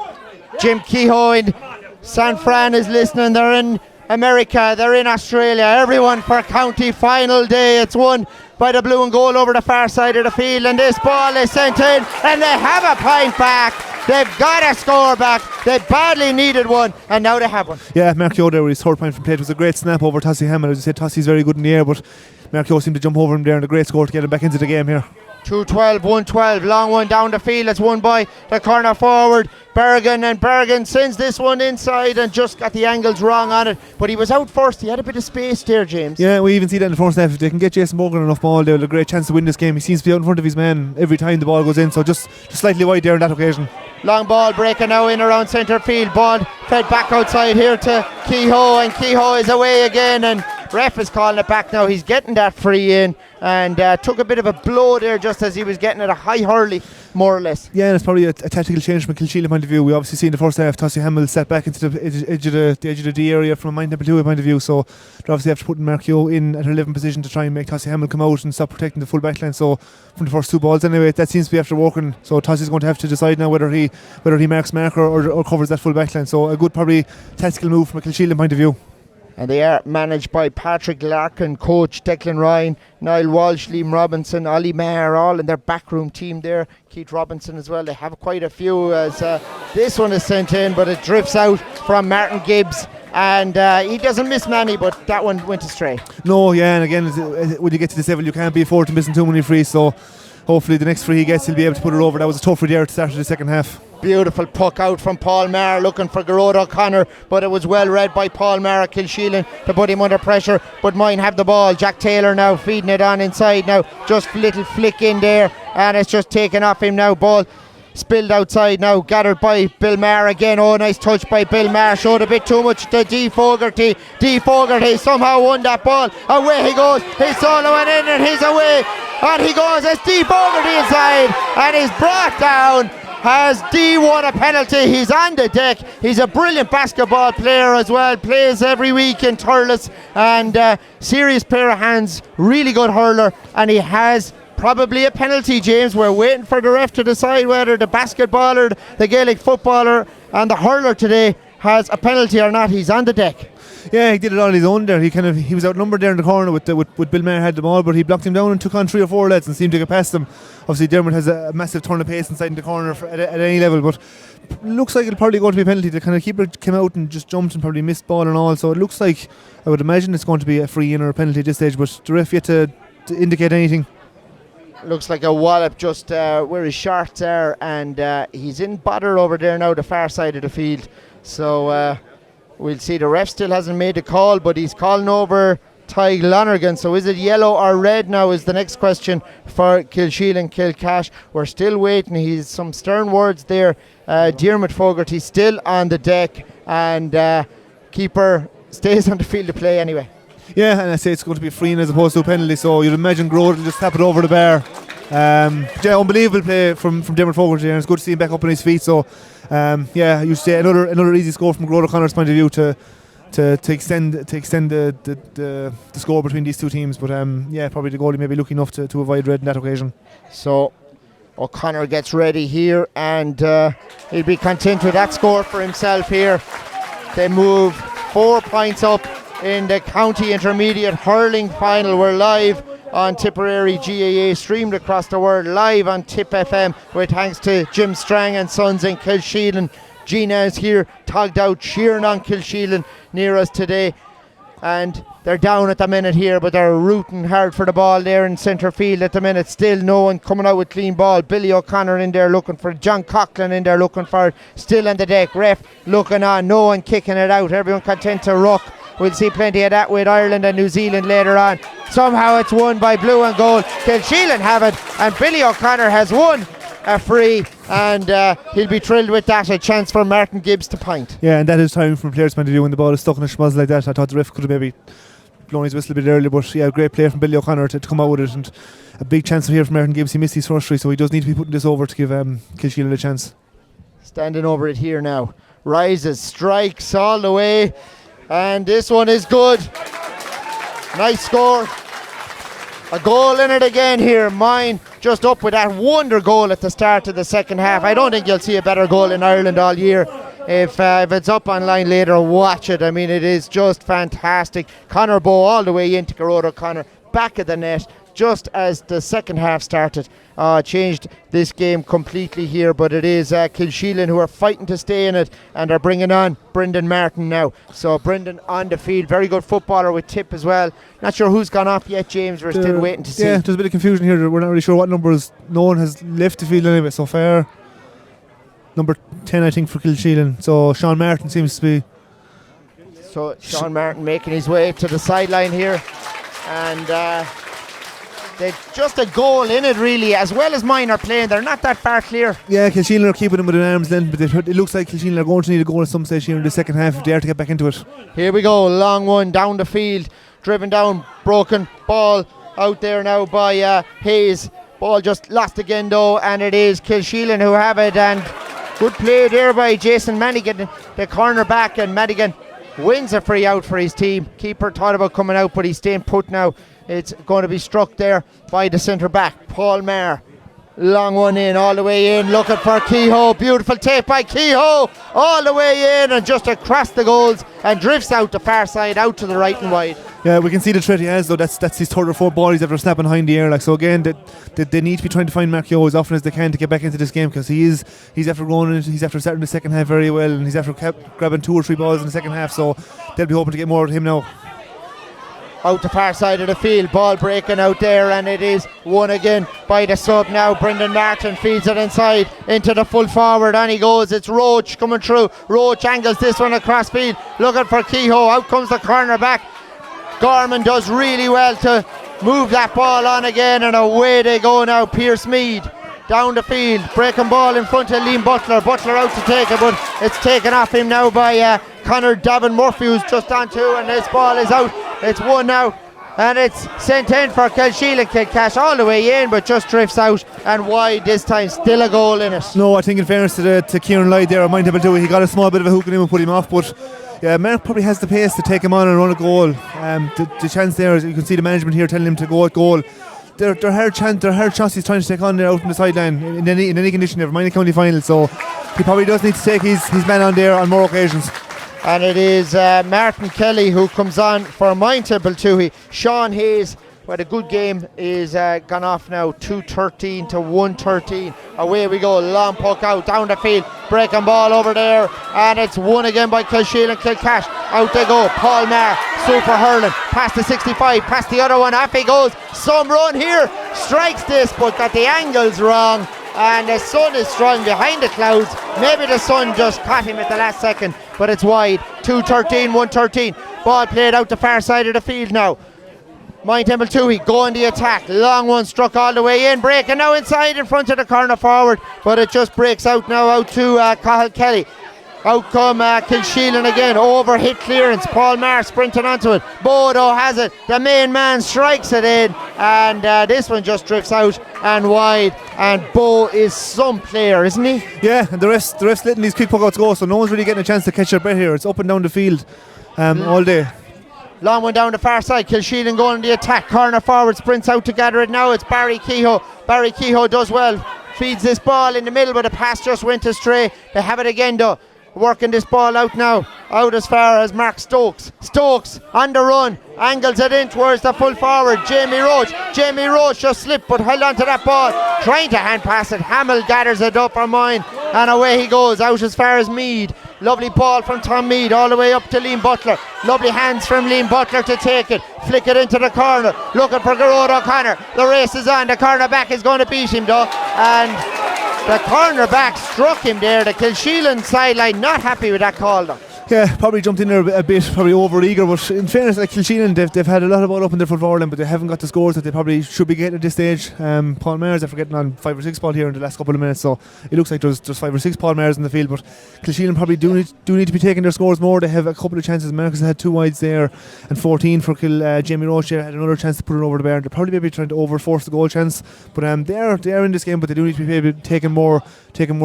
Jim Kehoe in San Fran is listening. They're in America, they're in Australia, everyone for county final day. It's won by the blue and gold over the far side of the field, and this ball is sent in, and they have a point back. They've got a score back. They badly needed one, and now they have one. Yeah, Mark Yo there with his third point from play. It was a great snap over Tossie Hamill. As you said, Tossie's very good in the air, but Mark Yo seemed to jump over him there, and a great score to get him back into the game here. 2-12, 1-12, long one down the field. It's won by the corner forward Bergen, and Bergen sends this one inside and just got the angles wrong on it, but he was out first. He had a bit of space there, James. Yeah, we even see that in the first half. If they can get Jason Bogan enough ball, they'll have a great chance to win this game. He seems to be out in front of his man every time the ball goes in, so just slightly wide there on that occasion. Long ball breaking now in around centre field. Ball fed back outside here to Kehoe, and Kehoe is away again, and ref is calling it back now. He's getting that free in, and took a bit of a blow there just as he was getting it, a high hurley more or less. Yeah, and it's probably a tactical change from a Kilsheelan point of view. We obviously see in the first half Tossie Hamill set back into the edge of the D area from a Moyne Templetuohy point of view, so they obviously have to put Mark Yo in at a 11 position to try and make Tossie Hamill come out and stop protecting the full back line. So from the first two balls anyway, that seems to be after working, so Tossie's going to have to decide now whether he marks Marker or covers that full back line. So a good probably tactical move from a Kilsheelan point of view. And they are managed by Patrick Larkin, coach Declan Ryan, Niall Walsh, Liam Robinson, Ollie Maher, all in their backroom team there. Keith Robinson as well. They have quite a few as this one is sent in, but it drifts out from Martin Gibbs, and he doesn't miss many, but that one went astray. No, yeah, and again, when you get to this level, you can't be afford to missing too many frees, so hopefully the next free he gets, he'll be able to put it over. That was a tough free there to start the second half. Beautiful puck out from Paul Maher looking for Gerard O'Connor, but it was well read by Paul Maher, Kilsheelan, to put him under pressure, but Moyne have the ball. Jack Taylor now feeding it on inside now, just little flick in there, and it's just taken off him now. Ball spilled outside now, gathered by Bill Maher again. Oh, nice touch by Bill Maher, showed a bit too much to D Fogarty. D Fogarty somehow won that ball. Away he goes, he's soloing in and he's away, and he goes as D Fogarty inside, and he's brought down. Has D won a penalty? He's on the deck. He's a brilliant basketball player as well, plays every week in Thurles, and serious pair of hands, really good hurler, and he has probably a penalty, James. We're waiting for the ref to decide whether the basketballer, the Gaelic footballer and the hurler today has a penalty or not. He's on the deck. Yeah, he did it all on his own there. He was outnumbered there in the corner with Bill Maher had the ball, but he blocked him down and took on 3 or 4 lads and seemed to get past them. Obviously Dermot has a massive turn of pace inside in the corner at any level, but looks like it'll probably go to be a penalty. The kind of keeper came out and just jumped and probably missed ball and all, so it looks like, I would imagine it's going to be a free in or a penalty at this stage, but the ref yet to indicate anything. Looks like a wallop just where his shorts are, and he's in bother over there now, the far side of the field. So we'll see. The ref still hasn't made a call, but he's calling over Ty Lonergan. So is it yellow or red now is the next question for KilsheelanKilcash. We're still waiting. He's some stern words there. Diarmuid Fogarty still on the deck, and keeper stays on the field to play anyway. Yeah, and I say it's going to be a free in as opposed to a penalty, so you'd imagine Grode will just tap it over the bar. Yeah, unbelievable play from Diarmuid Fogarty, and it's good to see him back up on his feet. So yeah, you say another easy score from Grode O'Connor's point of view to extend the score between these two teams. But yeah, probably the goalie may be lucky enough to avoid red on that occasion. So O'Connor gets ready here, and he'll be content with that score for himself here. They move 4 points up in the county intermediate hurling final. We're live on Tipperary GAA, streamed across the world, live on Tip FM, with thanks to Jim Strang and Sons in Kilsheelan. Gina is here, togged out, cheering on Kilsheelan near us today. And they're down at the minute here, but they're rooting hard for the ball there in centre field at the minute. Still no one coming out with clean ball. Billy O'Connor in there looking for it. John Coughlin in there looking for it. Still on the deck. Ref looking on. No one kicking it out. Everyone content to ruck. We'll see plenty of that with Ireland and New Zealand later on. Somehow it's won by blue and gold. Kilsheelan have it, and Billy O'Connor has won a free, and he'll be thrilled with that. A chance for Martin Gibbs to point. Yeah, and that is time from a player's point of view when the ball is stuck in a schmoz like that. I thought the ref could have maybe blown his whistle a bit earlier, but yeah, great play from Billy O'Connor to come out with it, and a big chance here from Martin Gibbs. He missed his first free, so he does need to be putting this over to give Kilsheelan a chance. Standing over it here now. Rises, strikes all the way, and this one is good. Nice score. A goal in it again here. Moyne just up with that wonder goal at the start of the second half. I don't think you'll see a better goal in Ireland all year. If it's up online later, watch it. I mean, it is just fantastic. Conor Bowe all the way into Grode O'Connor, back of the net, just as the second half started. Changed this game completely here, but it is Kilsheelan who are fighting to stay in it, and are bringing on Brendan Martin now. So Brendan on the field, very good footballer with Tip as well. Not sure who's gone off yet, James. We're still waiting to see. Yeah, there's a bit of confusion here. We're not really sure what numbers. No one has left the field anyway so far. Number 10, I think, for Kilsheelan. So Sean Martin seems to be. So Sean Martin making his way to the sideline here, and they're just a goal in it really, as well as Moyne are playing. They're not that far clear. Yeah, Kilsheelan are keeping them with an arm's length, but it looks like Kilsheelan are going to need a goal at some stage here in the second half if they are to get back into it. Here we go, long one down the field, driven down, broken ball out there now by Hayes. Ball just lost again though, and it is Kilsheelan who have it, and good play there by Jason Madigan, the corner back, and Madigan wins a free out for his team. Keeper thought about coming out, but he's staying put now. It's going to be struck there by the centre back, Paul Maher. Long one in, all the way in, looking for Kehoe. Beautiful take by Kehoe, all the way in and just across the goals, and drifts out the far side, out to the right and wide. Yeah, we can see the threat he has though. That's his third or fourth ball he's ever snapping behind the air. Like, so again, they need to be trying to find Mark Kehoe as often as they can to get back into this game, because he's after going in, he's after starting the second half very well, and he's after grabbing 2 or 3 balls in the second half, so they'll be hoping to get more out of him now. Out the far side of the field, ball breaking out there, and it is won again by the sub now. Brendan Martin feeds it inside into the full forward, and he goes. It's Roach coming through. Roach angles this one across field, looking for Kehoe. Out comes the corner back. Gorman does really well to move that ball on again, and away they go now. Pierce Meade down the field, breaking ball in front of Liam Butler. Butler out to take it, but it's taken off him now by Conor Davin Murphy, who's just on to, and this ball is out. It's won now, and it's sent in for KilsheelanKilcash all the way in, but just drifts out and wide this time. Still a goal in it. No, I think in fairness to Kieran Lloyd there, Moyne Templetuohy, he got a small bit of a hook in him and put him off, but yeah, Mark probably has the pace to take him on and run a goal. The chance there is, you can see the management here telling him to go at goal. They're hard shots he's trying to take on there out on the sideline in any condition, never mind the county final, so he probably does need to take his man on there on more occasions. And it is Martin Kelly who comes on for Moyne Templetuohy. Sean Hayes, who had a good game, is gone off now, 2-13 to 1-13. Away we go, long puck out, down the field, breaking ball over there, and it's won again by KilsheelanKilcash. Out they go, Paul Maher, super hurling, past the 65, past the other one, off he goes. Some run here, strikes this, but got the angles wrong. And the sun is strong behind the clouds. Maybe the sun just caught him at the last second, but it's wide. 2-13, 1-13. Ball played out the far side of the field now. Moyne Templetuohy going the attack. Long one struck all the way in. Breaking now inside in front of the corner forward, but it just breaks out now out to Cathal Kelly. Out come Kilsheelan again, over hit clearance, Paul Maher sprinting onto it, Bodo has it, the main man strikes it in, and this one just drifts out and wide, and Bo is some player, isn't he? Yeah, and the rest letting these quick puck outs go, so no one's really getting a chance to catch their breath here. It's up and down the field all day. Long one down the far side, Kilsheelan going the attack, corner forward, sprints out to gather it now, it's Barry Kehoe. Barry Kehoe does well, feeds this ball in the middle, but the pass just went astray. They have it again though. Working this ball out now, out as far as Mark Stokes. Stokes on the run, angles it in towards the full forward, Jamie Roach just slipped but held on to that ball, trying to hand pass it. Hamill gathers it up for Moyne, and away he goes, out as far as Meade. Lovely ball from Tom Meade all the way up to Liam Butler. Lovely hands from Liam Butler to take it, flick it into the corner, looking for Garrod O'Connor. The race is on, the cornerback is going to beat him though, and the cornerback struck him there. The Kilsheelan sideline not happy with that call though. Yeah, probably jumped in there a bit, probably over eager, but in fairness, like Kilsheelan, they've had a lot of ball up in their full forward line, but they haven't got the scores that they probably should be getting at this stage. Paul Maher's after getting on 5 or 6 ball here in the last couple of minutes, so it looks like there's just 5 or 6 Paul Maher's in the field, but Kilsheelan probably do need to be taking their scores more. They have a couple of chances. Marcus had 2 wides there, and 14 for Jamie Roche had another chance to put it over the bar. They're probably maybe trying to overforce the goal chance, but they are in this game, but they do need to be maybe taking more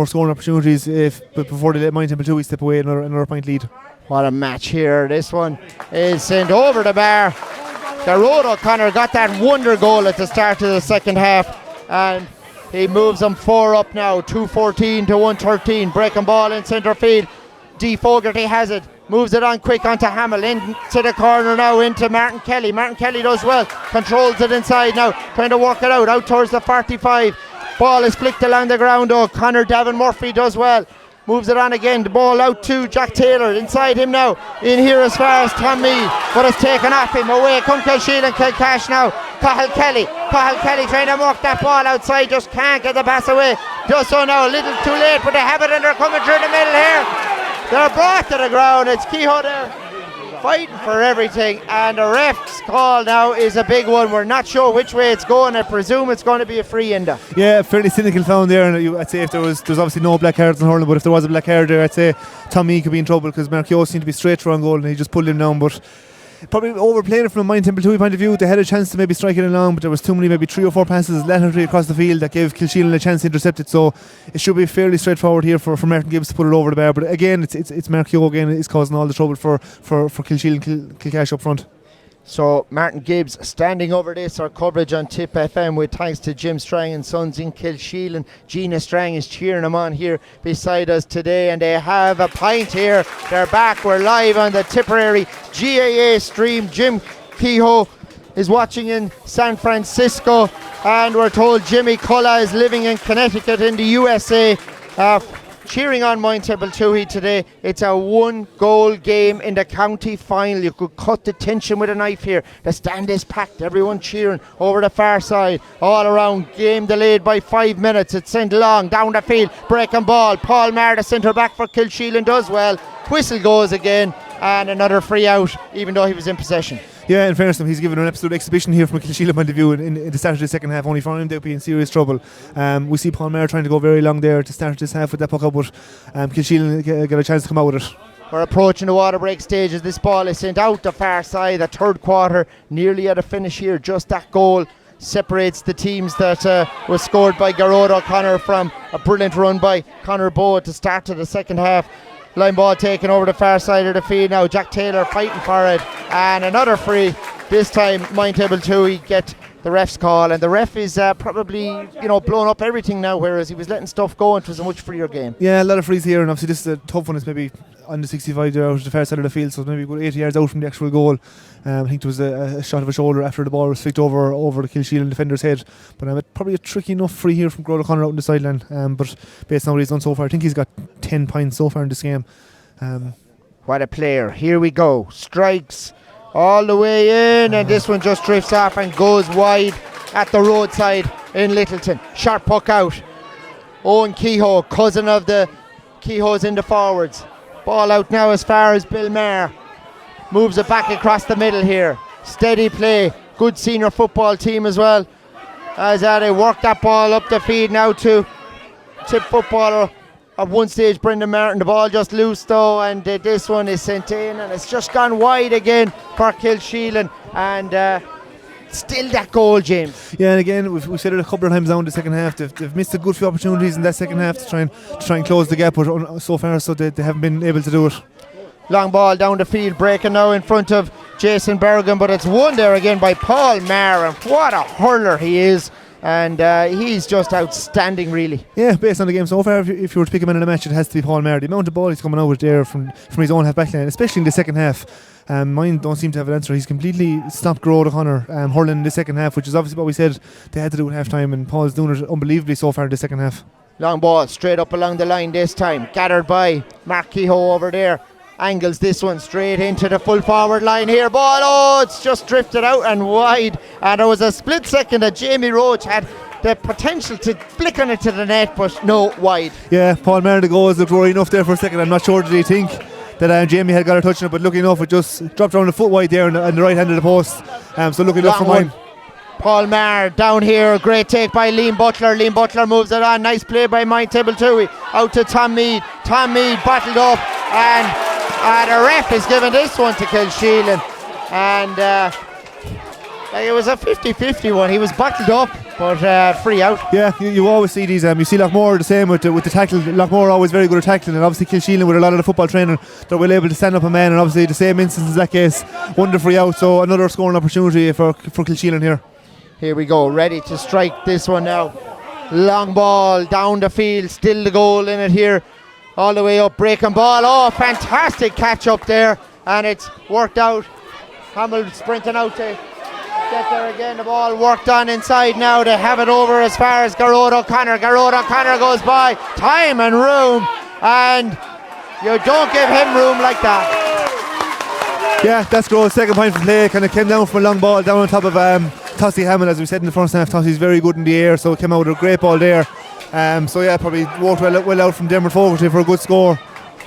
scoring opportunities before they let Moyne Templetuohy step away another point lead. What a match here. This one is sent over the bar. Garrod O'Connor got that wonder goal at the start of the second half, and he moves them 4 up now, 2-14 to 1-13. Breaking ball in centre field. D. Fogarty has it, moves it on quick onto Hamill, into the corner now, into Martin Kelly. Martin Kelly does well, controls it inside now, trying to work it out towards the 45. Ball is flicked along the ground though. Connor Davin Murphy does well, moves it on again, the ball out to Jack Taylor, inside him now, in here as far as Tom Meade, but it's taken off him. Away come KilsheelanKilcash now. Cathal Kelly trying to work that ball outside, just can't get the pass away. Does so now, a little too late, but they have it and they're coming through the middle here. They're brought to the ground. It's Kehoe there fighting for everything, and the ref's call now is a big one. We're not sure which way it's going. I presume it's going to be a free ender. Yeah, fairly cynical found there, and I'd say if there's obviously no black cards in hurling, but if there was a black card there, I'd say Tommy could be in trouble, because Mark Yo seemed to be straight for on goal and he just pulled him down. But probably overplaying it from a Moyne Templetuohy point of view. They had a chance to maybe strike it along, but there was too many, maybe 3 or 4 passes laterally across the field that gave Kilsheelan a chance to intercept it. So it should be fairly straightforward here for Martin Gibbs to put it over the bar. But again, it's Mark Yo again is causing all the trouble for KilsheelanKilcash up front. So Martin Gibbs standing over this, our coverage on Tipp FM, with thanks to Jim Strang and Sons in Kilsheelan. Gina Strang is cheering them on here beside us today, and they have a pint here. They're back. We're live on the Tipperary GAA stream. Jim Kehoe is watching in San Francisco, and we're told Jimmy Culla is living in Connecticut in the USA. Cheering on Moyne Templetuohy today. It's a 1-goal game in the county final. You could cut the tension with a knife here. The stand is packed, everyone cheering over the far side, all around. Game delayed by 5 minutes. It's sent long down the field, breaking ball. Paul Maher, the centre back for Kilsheelan, does well. Whistle goes again, and another free out, even though he was in possession. Yeah, in fairness to him, he's given an absolute exhibition here from a Kilsheelan point of view in the start of the second half. Only for him they'll be in serious trouble. We see Paul Maher trying to go very long there to start this half with that puck up, but Kilsheelan got a chance to come out with it. We're approaching the water break stage as this ball is sent out the far side. The third quarter nearly at a finish here. Just that goal separates the teams that was scored by Garrod O'Connor from a brilliant run by Conor Bowe at the start of the second half. Line ball taken over the far side of the field now. Jack Taylor fighting for it, and another free. This time Moyne Templetuohy get the ref's call, and the ref is probably blown up everything now, whereas he was letting stuff go. It was a much freer game. Yeah, a lot of frees here, and obviously this is a tough one. It's maybe on the 65 there out of the far side of the field, so maybe about 80 yards out from the actual goal. I think there was a shot of a shoulder after the ball was flicked over the Kilsheelan defender's head. But probably a tricky enough free here from Grod O'Connor out on the sideline. But based on what he's done so far, I think he's got 10 points so far in this game. What a player. Here we go. Strikes all the way in, and this one just drifts off and goes wide at the roadside in Littleton. Sharp puck out. Owen Kehoe, cousin of the Kehoes in the forwards. Ball out now as far as Bill Maher. Moves it back across the middle here. Steady play. Good senior football team as well. As they work that ball up the field now to Tip footballer at one stage, Brendan Martin. The ball just loose though, and this one is sent in, and it's just gone wide again for Kilsheelan. And still that goal, James. Yeah, and again, we've said it a couple of times now in the second half. They've missed a good few opportunities in that second half to try and close the gap, but so far so they haven't been able to do it. Long ball down the field, breaking now in front of Jason Berrigan, but it's won there again by Paul Maher, and what a hurler he is. And he's just outstanding, really. Yeah, based on the game so far, if you were to pick him in a match, it has to be Paul Maher. The amount of ball he's coming out with there from his own half back line, especially in the second half. Mine don't seem to have an answer. He's completely stopped Grod O'Connor hurling in the second half, which is obviously what we said they had to do at half time, and Paul's doing it unbelievably so far in the second half. Long ball straight up along the line this time, gathered by Mark Kehoe over there. Angles this one straight into the full forward line here. Ball, it's just drifted out and wide, and there was a split second that Jamie Roach had the potential to flick on it to the net, but no, wide. Yeah, Paul Maher, the goals looked worrying enough there for a second. I'm not sure did he think that Jamie had got a touch on it, but lucky enough it just dropped around a foot wide there on the right hand of the post. So lucky enough for mine. Paul Maher down here, great take by Liam Butler. Liam Butler moves it on, nice play by Moyne Templetuohy. Out to Tom Meade. Tom Meade battled up, and the ref is giving this one to Kilsheelan, and it was a 50-50 one. He was battled up, but free out. Yeah, you always see these. You see Lockmore the same with the tackle. Lockmore always very good at tackling, and obviously Kilsheelan with a lot of the football training, they're well able to stand up a man, and obviously the same instance in that case, one to free out. So another scoring opportunity for Kilsheelan here. Here we go, ready to strike this one now. Long ball down the field, still the goal in it here. All the way up, breaking ball. Oh, fantastic catch up there, and it's worked out. Hamill sprinting out to get there again. The ball worked on inside now. They have it over as far as Garrod O'Connor. Garrod O'Connor goes by. Time and room, and you don't give him room like that. Yeah, that's Garrod's second point from play. Kind of came down from a long ball down on top of Tossie Hamill, as we said in the first half. Tossie's very good in the air, so it came out with a great ball there. So yeah, probably worked well out from Dermot Fogarty for a good score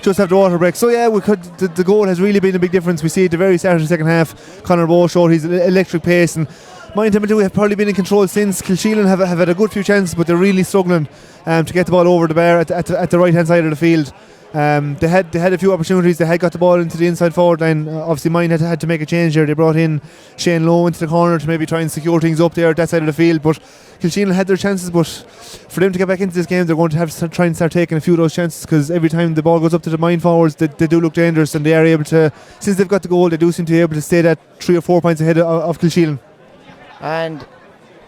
just after water break. So yeah, the goal has really been a big difference. We see at the very start of the second half, Conor Bowe showed his electric pace, and Moyne Templetuohy have probably been in control since. Kilsheelan have had a good few chances, but they're really struggling to get the ball over the bar at the right hand side of the field. They had a few opportunities. They had got the ball into the inside forward line. Obviously Moyne had to make a change there. They brought in Shane Lowe into the corner to maybe try and secure things up there at that side of the field, but Kilsheelan had their chances. But for them to get back into this game, they're going to have to try and start taking a few of those chances, because every time the ball goes up to the Moyne forwards, they do look dangerous, and they are able to, since they've got the goal, they do seem to be able to stay that 3 or 4 points ahead of Kilsheelan. And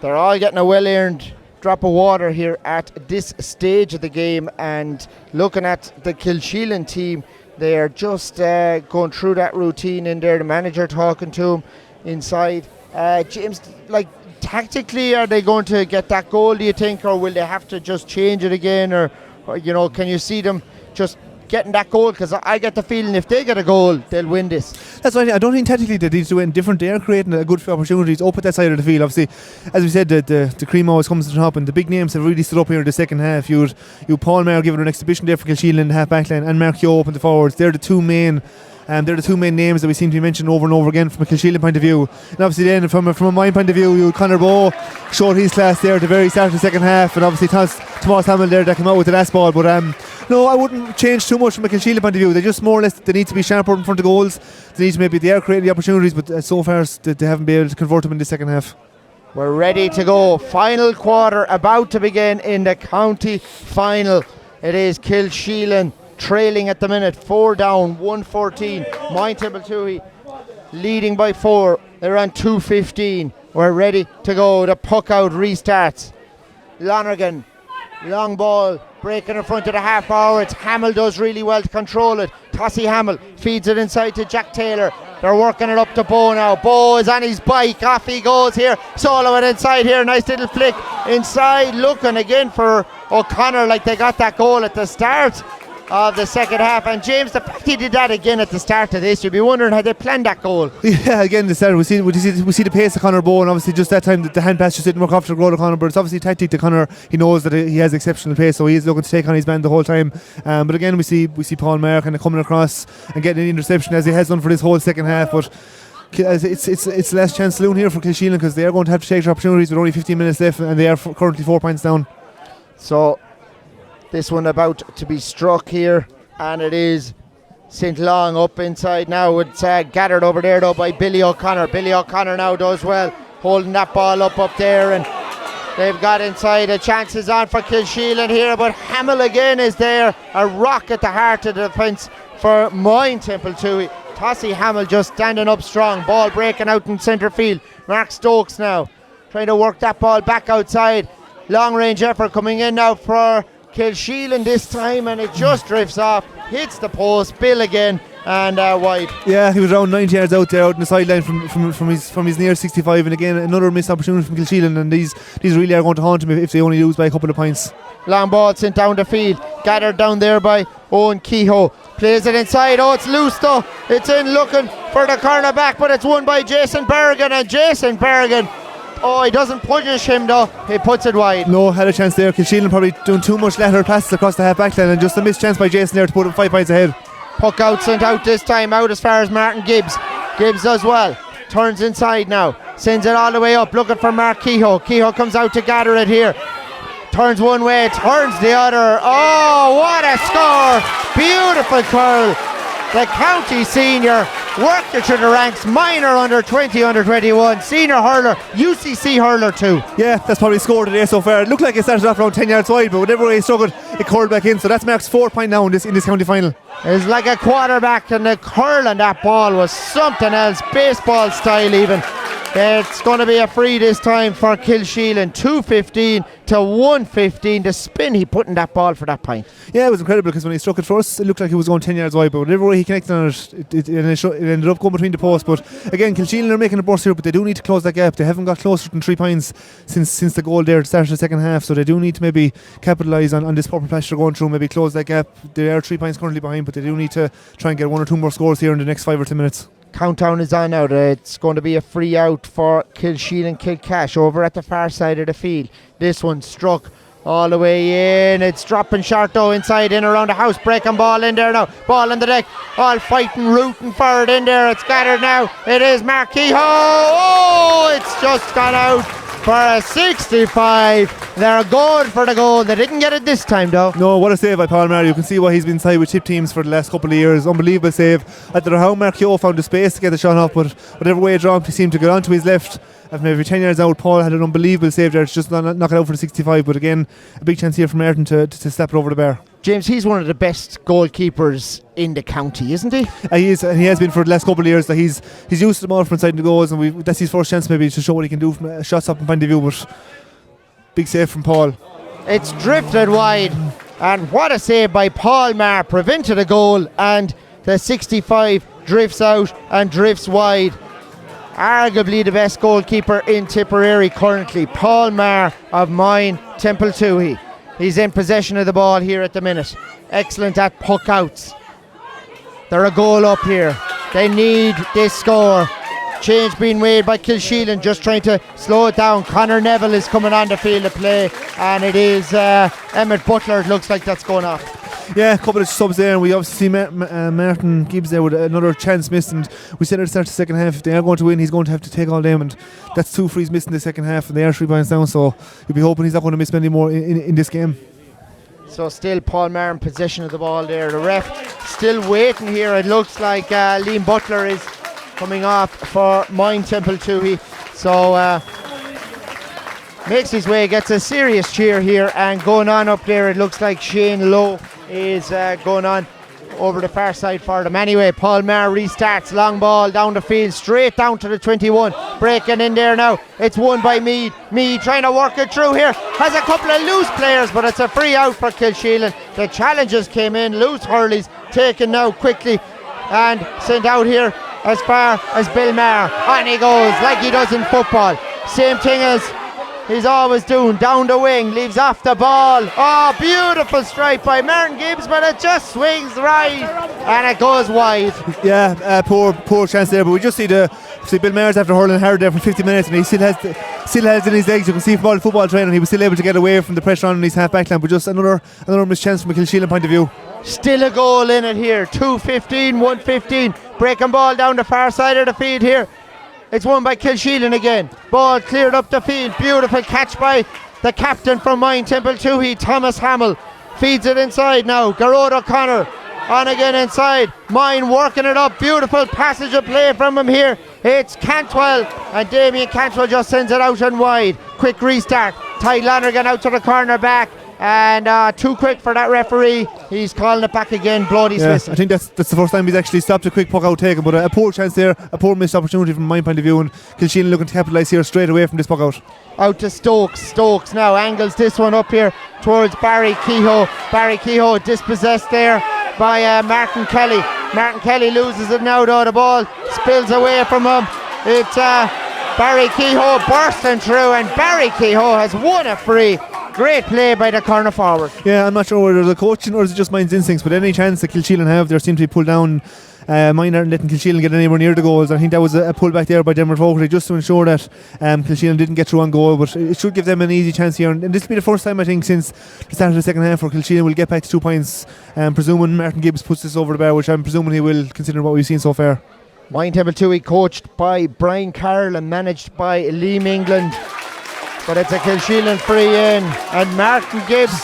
they're all getting a well-earned drop of water here at this stage of the game. And looking at the Kilsheelan team, they are just going through that routine in there. The manager talking to them inside. James, like, tactically, are they going to get that goal, do you think, or will they have to just change it again, or you know, can you see them just getting that goal? Because I get the feeling if they get a goal, they'll win this. That's right. I don't think tactically they need to do anything different. They are creating a good few opportunities up at that side of the field. Obviously, as we said, the cream always comes to the top, and the big names have really stood up here in the second half. You Paul Maher giving an exhibition there for Kilsheelan in the half back line, and Mark Kehoe up in the forwards. They're the two main names that we seem to be mentioning over and over again from a Kilsheelan point of view. And obviously then from a Moyne point of view, Conor Bowe showed his class there at the very start of the second half, and obviously Tomas Hamill there that came out with the last ball. But no, I wouldn't change too much from a Kilsheelan point of view. They just more or less, they need to be sharper in front of goals. They are creating the opportunities, but so far they haven't been able to convert them in the second half. We're ready to go. Final quarter about to begin in the county final. It is Kilsheelan trailing at the minute, 4 down, 114. Moyne Templetuohy leading by 4. They're on 2:15. We're ready to go. The puck out restarts. Lonergan, long ball, breaking in front of the half hour. It's Hamill does really well to control it. Tossie Hamill feeds it inside to Jack Taylor. They're working it up to Bo now. Bo is on his bike. Off he goes here. Solo it inside here. Nice little flick inside. Looking again for O'Connor like they got that goal at the start of the second half. And James, the fact he did that again at the start of this, you'd be wondering had they planned that goal. Yeah, again the start we see the pace of Conor Bowe, and obviously just that time the hand pass just didn't work off to grow to Conor, but it's obviously a tactic to Conor. He knows that he has exceptional pace, so he's looking to take on his man the whole time. But again we see Paul Maher kind of coming across and getting an interception as he has done for this whole second half. But it's last chance saloon here for Kilsheelan, because they are going to have to take their opportunities with only 15 minutes left, and they are currently 4 points down. So this one about to be struck here, and it is St. Long up inside now. It's gathered over there though by Billy O'Connor. Billy O'Connor now does well, holding that ball up there, and they've got inside. A chance is on for Kilsheelan here, but Hamill again is there, a rock at the heart of the defence for Moyne Templetuohy. Tossie Hamill just standing up strong, ball breaking out in centre field. Mark Stokes now trying to work that ball back outside. Long range effort coming in now for Kilsheelan this time, and it just drifts off, hits the post, Bill again, and wide. Yeah, he was around 90 yards out there, out in the sideline from his near 65, and again another missed opportunity from Kilsheelan, and these really are going to haunt him if they only lose by a couple of points. Long ball sent down the field, gathered down there by Owen Kehoe, plays it inside. Oh, it's loose though, it's in looking for the corner back, but it's won by Jason Berrigan, and Jason Berrigan, he doesn't punish him though, he puts it wide. No, had a chance there. Kilsheelan probably doing too much lateral passes across the half back line, and just a missed chance by Jason there to put him 5 points ahead. Puck out, sent out this time, out as far as Martin Gibbs. Gibbs does well, turns inside now, sends it all the way up, looking for Mark Kehoe. Kehoe comes out to gather it here, turns one way, turns the other. Oh, what a score! Beautiful curl. The county senior worked it through the ranks, minor under 20, under 21, senior hurler, UCC hurler too. Yeah, that's probably scored today so far. It looked like it started off around 10 yards wide, but whatever way he struggled, it curled back in. So that's Mark's 4 point now in this county final. It's like a quarterback, and the curl on that ball was something else, baseball style even. It's going to be a free this time for Kilsheelan, 2:15 to 1:15. The spin he put in that ball for that point. Yeah, it was incredible, because when he struck it first, it looked like he was going 10 yards wide, but whatever way he connected on it ended up going between the posts. But again, Kilsheelan are making a burst here, but they do need to close that gap. They haven't got closer than 3 points since the goal there at the start of the second half, so they do need to maybe capitalise on this purple patch they're going through, maybe close that gap. They are 3 points currently behind, but they do need to try and get 1 or 2 more scores here in the next 5 or 10 minutes. Countdown is on now. It's going to be a free out for KilsheelanKilcash over at the far side of the field. This one struck all the way in. It's dropping short though, inside in around the house. Breaking ball in there now. Ball on the deck. All fighting, rooting for it in there. It's gathered now. It is Mark Kehoe. Oh, it's just gone out for a 65. They're going for the goal. They didn't get it this time though. No, what a save by Paul Maher. You can see why he's been tied with chip teams for the last couple of years. Unbelievable save. I don't know how Mark Kehoe found the space to get the shot off, but whatever way it dropped, he seemed to get onto his left. At maybe 10 yards out, Paul had an unbelievable save there. It's just knock it out for the 65, but again, a big chance here for Martin to slap it over the bar. James, he's one of the best goalkeepers in the county, isn't he? He is, and he has been for the last couple of years. That he's used to them all from inside the goals, and that's his first chance maybe to show what he can do from a shot stopping point of view. But big save from Paul. It's drifted wide, and what a save by Paul Maher, prevented a goal, and the 65 drifts out and drifts wide. Arguably the best goalkeeper in Tipperary currently, Paul Maher of Moyne Templetuohy. He's in possession of the ball here at the minute. Excellent at puck outs. They're a goal up here. They need this score. Change being made by Kilsheelan, just trying to slow it down. Conor Neville is coming on the field of play, and it is Emmett Butler. It looks like that's going off. Yeah, a couple of subs there, and we obviously see Martin Gibbs there with another chance missed, and we said at the start of the second half, if they are going to win, he's going to have to take all them, and that's 2 frees missed in the second half, and they are 3 points down, so you'll be hoping he's not going to miss many more in this game. So still Paul Maher in possession of the ball there. The ref still waiting here. It looks like Liam Butler is coming off for Moyne Templetuohy, so makes his way, gets a serious cheer here, and going on up there, it looks like Shane Lowe is going on over the far side for them. Anyway, Paul Maher restarts, long ball down the field, straight down to the 21, breaking in there now. It's won by Meade. Meade trying to work it through here, has a couple of loose players, but it's a free out for Kilsheelan. The challenges came in, loose hurleys, taken now quickly and sent out here as far as Bill Maher. On he goes like he does in football. Same thing as he's always doing, down the wing, leaves off the ball. Oh, beautiful strike by Martin Gibbs, but it just swings right and it goes wide. Yeah, poor chance there, but we just see Bill Maher's after hurling hard there for 50 minutes, and he still has it in his legs. You can see from all the football training, he was still able to get away from the pressure on his half back line, but just another missed chance from a Kilsheelan point of view. Still a goal in it here. 2:15, 1:15. Breaking ball down the far side of the field here. It's won by Kilsheelan again. Ball cleared up the field. Beautiful catch by the captain from Moyne Templetuohy, Thomas Hamill. Feeds it inside now. Garrod O'Connor on again inside. Moyne working it up. Beautiful passage of play from him here. It's Cantwell, and Damien Cantwell just sends it out and wide. Quick restart. Ty Lonergan out to the corner back. And too quick for that referee. He's calling it back again. Blood dismissal. I think that's the first time he's actually stopped a quick puck out taken, but a poor chance there, a poor missed opportunity from my point of view, and Kilsheelan looking to capitalise here straight away from this puck out. Out to Stokes now angles this one up here towards Barry Kehoe. Barry Kehoe dispossessed there by Martin Kelly. Martin Kelly loses it now though. The ball spills away from him. It's Barry Kehoe bursting through, and Barry Kehoe has won a free. Great play by the corner forward. Yeah, I'm not sure whether the coaching or is it just Moyne's instincts, but any chance that Kilsheelan have, there seem to be pulled down. Moyne aren't letting Kilsheelan get anywhere near the goals. I think that was a pullback there by Denver Fogarty just to ensure that Kilsheelan didn't get through on goal, but it should give them an easy chance here, and this will be the first time I think since the start of the second half where Kilsheelan will get back to 2 points, presuming Martin Gibbs puts this over the bar, which I'm presuming he will, considering what we've seen so far. Moyne Templetuohy coached by Brian Carroll and managed by Liam England. But it's a Kilsheelan free in, and Martin Gibbs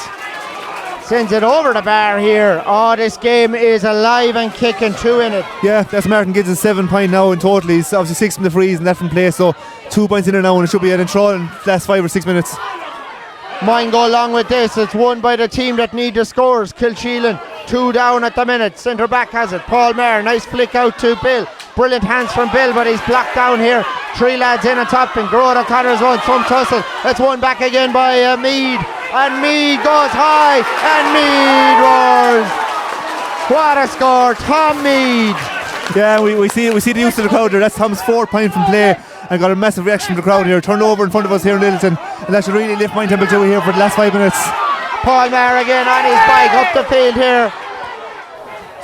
sends it over the bar here. Oh, this game is alive and kicking, 2 in it. Yeah, that's Martin Gibbs' 7 point now in total. He's obviously 6 from the frees and that from play, so 2 points in it now, and it should be an intro in the last 5 or 6 minutes. Moyne go along with this. It's won by the team that need the scores. Kilsheelan 2 down at the minute. Centre back has it. Paul Maher, nice flick out to Bill. Brilliant hands from Bill, but he's blocked down here. 3 lads in on top, and Garrod O'Connor's won some tussle. It's won back again by Meade, and Meade goes high, and Meade roars. What a score, Tom Meade. Yeah, we see the use of the crowd there. That's Tom's 4th point from play, and got a massive reaction from the crowd here. Turned over in front of us here in Littleton, and that should really lift Moyne Templetuohy here for the last 5 minutes. Paul Maher again on his bike up the field here.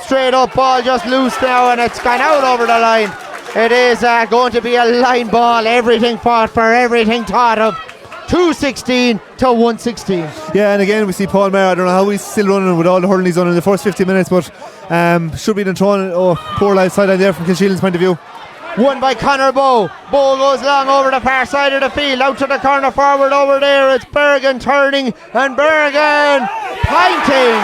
Straight up, ball just loose now, and it's gone out over the line. It is going to be a line ball. Everything fought for, everything thought of. 2:16 to 1:16. Yeah, and again we see Paul Maher. I don't know how he's still running with all the hurling he's done in the first 50 minutes, but should be in throwing. Oh, poor sideline there from Kilsheelan's point of view. Won by Conor Bowe. Bowe goes long over the far side of the field, out to the corner forward over there. It's Bergen turning, and Bergen pointing.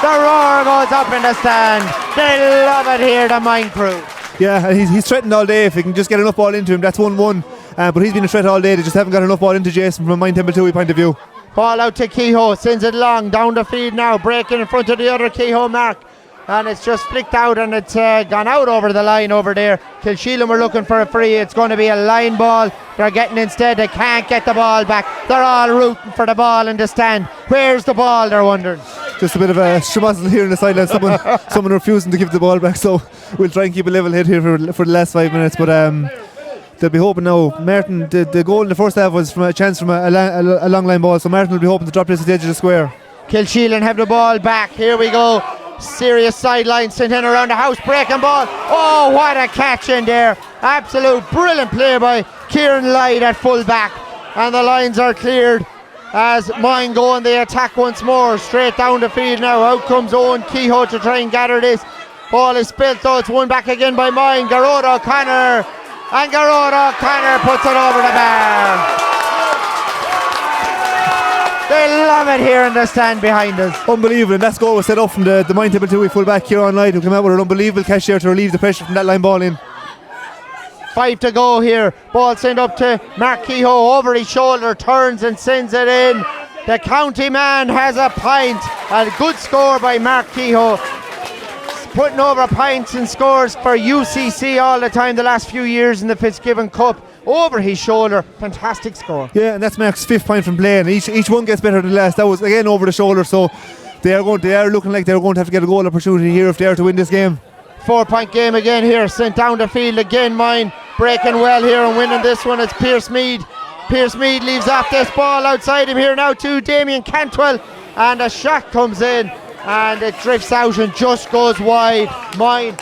The roar goes up in the stand. They love it here, the Moyne crew. Yeah, and he's threatened all day. If he can just get enough ball into him, that's 1-1. But he's been a threat all day. They just haven't got enough ball into Jason from a Moyne Templetuohy point of view. Ball out to Kehoe, sends it long down the field now, breaking in front of the other Kehoe mark. And it's just flicked out, and it's gone out over the line over there. Kilsheelan were looking for a free. It's going to be a line ball. They're getting instead. They can't get the ball back. They're all rooting for the ball in the stand. Where's the ball, they're wondering. Just a bit of a schmozzle here in the sideline. Someone refusing to give the ball back, so we'll try and keep a level head here for the last 5 minutes. But they'll be hoping now. Martin, the goal in the first half was from a chance from a long line ball, so Martin will be hoping to drop this at the edge of the square. Kilsheelan have the ball back. Here we go. Serious sideline sent in around the house, breaking ball. Oh, what a catch in there. Absolute brilliant play by Kieran Lloyd at full back. And the lines are cleared as Moyne go on the attack once more. Straight down the field now. Out comes Owen Kehoe to try and gather this. Ball is spilt though. It's won back again by Moyne. Garrod O'Connor. And Garrod O'Connor puts it over the bar. They love it here in the stand behind us. Unbelievable, and that goal was set up from the Moyne Templetuohy full back Kieran Lloyd, who came out with an unbelievable catch there to relieve the pressure from that line ball in. 5 to go here. Ball sent up to Mark Kehoe over his shoulder, turns and sends it in. The county man has a pint. A good score by Mark Kehoe. Putting over pints and scores for UCC all the time the last few years in the Fitzgibbon Cup. Over his shoulder, fantastic score. Yeah, and that's Mark's 5th point from play, and each one gets better than the last. That was again over the shoulder, so they are looking like they're going to have to get a goal opportunity here if they are to win this game. 4-point game again here, sent down the field again. Moyne breaking well here and winning this one. It's Pierce Mead. Pierce Mead leaves off this ball outside him here now to Damien Cantwell, and a shot comes in and it drifts out and just goes wide. Moyne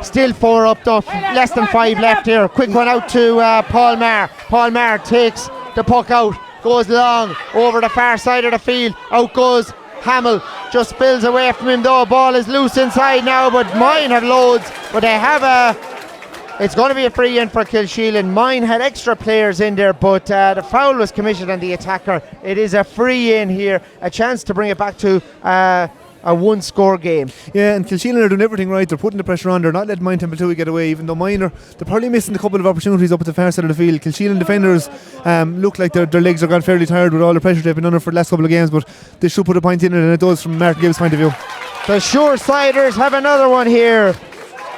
still 4 up though, less than 5 left here. Quick one out to Paul Maher. Paul Maher takes the puck out, goes long over the far side of the field. Out goes Hamill, just spills away from him though. Ball is loose inside now, but Moyne have loads, but they have it's going to be a free in for Kilsheelan. Moyne had extra players in there, but the foul was committed on the attacker. It is a free in here, a chance to bring it back to a 1-score game. Yeah, and Kilsheelan are doing everything right. They're putting the pressure on. They're not letting Moyne Templetuohy get away, even though Moyne they're probably missing a couple of opportunities up at the far side of the field. Kilsheelan defenders look like their legs are gone fairly tired with all the pressure they've been under for the last couple of games, but they should put a point in it, and it does from Martin Gibbs' point of view. The Shoresiders have another one here.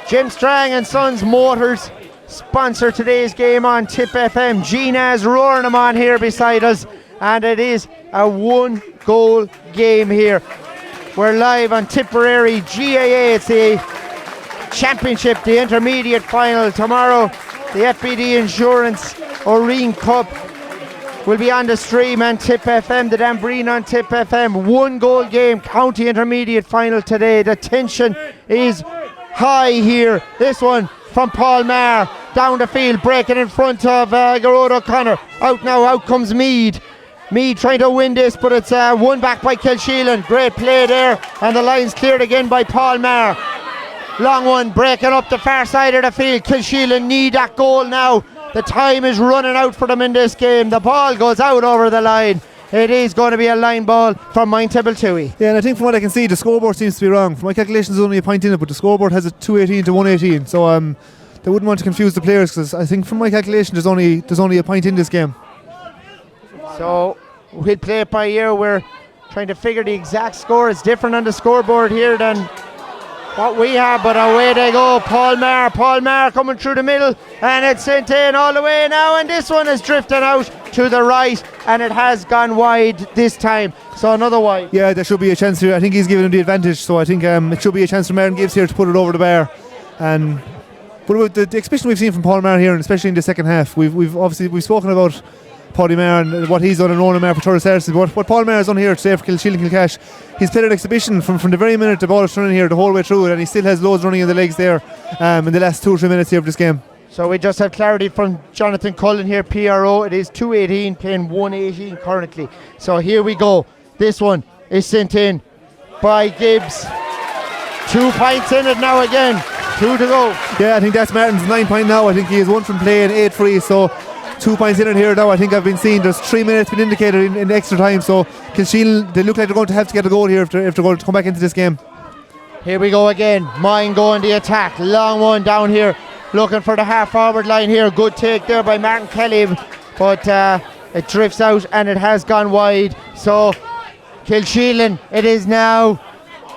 Jim Strang and Sons Motors sponsor today's game on Tipp FM. Gina's roaring them on here beside us, and it is a 1-goal game here. We're live on Tipperary GAA. It's the championship, the intermediate final tomorrow. The FBD Insurance Oreen Cup will be on the stream on Tipp FM, the Dambreen on Tipp FM. 1-goal game, county intermediate final today. The tension is high here. This one from Paul Maher down the field, breaking in front of Garrod O'Connor. Out now, out comes Mead. Mead trying to win this, but it's won back by Kilsheelan. Great play there, and the line's cleared again by Paul Maher. Long one, breaking up the far side of the field. Kilsheelan need that goal now. The time is running out for them in this game. The ball goes out over the line. It is going to be a line ball from Moyne Templetuohy. Yeah, and I think from what I can see, the scoreboard seems to be wrong. From my calculations, there's only a point in it, but the scoreboard has a 218 to 118. So they wouldn't want to confuse the players, because I think from my calculation, there's only a point in this game. So we'll play it by ear. We're trying to figure the exact score. It's different on the scoreboard here than what we have, but away they go. Paul Maher coming through the middle, and it's sent in all the way now, and this one is drifting out to the right, and it has gone wide this time. So another wide. Yeah, there should be a chance here. I think he's giving him the advantage, so I think it should be a chance for Martin Gibbs here to put it over the bar. And but with the exhibition we've seen from Paul Maher here, and especially in the second half, we've spoken about Paddy Maher and what he's done and Ronan Maher for Torres Services. But what Paul Maher has done here today for KilsheelanKilcash, he's played an exhibition from the very minute the ball is running here the whole way through it, and he still has loads running in the legs there in the last 2 or 3 minutes here of this game. So we just have clarity from Jonathan Cullen here, PRO. It is 218 playing 118 currently. So here we go. This one is sent in by Gibbs. 2 points in it now again. 2 to go. Yeah, I think that's Martin's 9 point now. I think he is 1 from play and 8 free. So 2 points in it here now. I think I've been seeing there's 3 minutes been indicated in extra time. So Kilsheelan, they look like they're going to have to get a goal here if they're going to come back into this game. Here we go again. Moyne going the attack. Long one down here. Looking for the half forward line here. Good take there by Martin Kelly. But it drifts out and it has gone wide. So Kilsheelan, it is now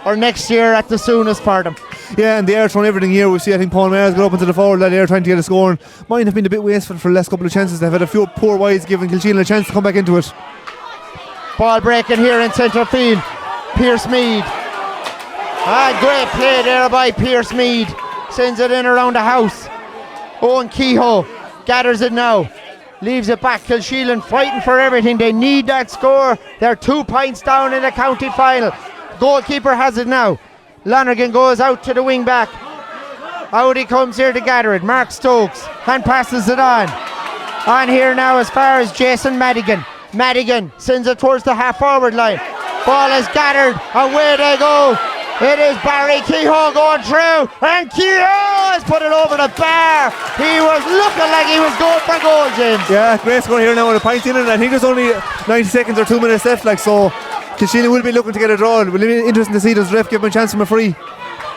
or next year at the soonest for them. Yeah, and they are throwing everything here. We see, I think Paul Maher's got up into the forward line there trying to get a score. Moyne have been a bit wasteful for the last couple of chances. They've had a few poor wides, giving Kilsheelan a chance to come back into it. Ball breaking here in centre field. Pierce Mead. Great play there by Pierce Mead. Sends it in around the house. Owen Kehoe gathers it now. Leaves it back. Kilsheelan fighting for everything. They need that score. They're 2 points down in the county final. Goalkeeper has it now. Lonergan goes out to the wing back. Out he comes here to gather it. Mark Stokes hand passes it on. On here now as far as Jason Madigan. Madigan sends it towards the half forward line. Ball is gathered. Away they go. It is Barry Kehoe going through, and Kehoe has put it over the bar. He was looking like he was going for goal, James. Yeah, great score here now with a point in it. I think there's only 90 seconds or 2 minutes left, so Kilsheelan will be looking to get a draw. It will be interesting to see does ref give him a chance from a free.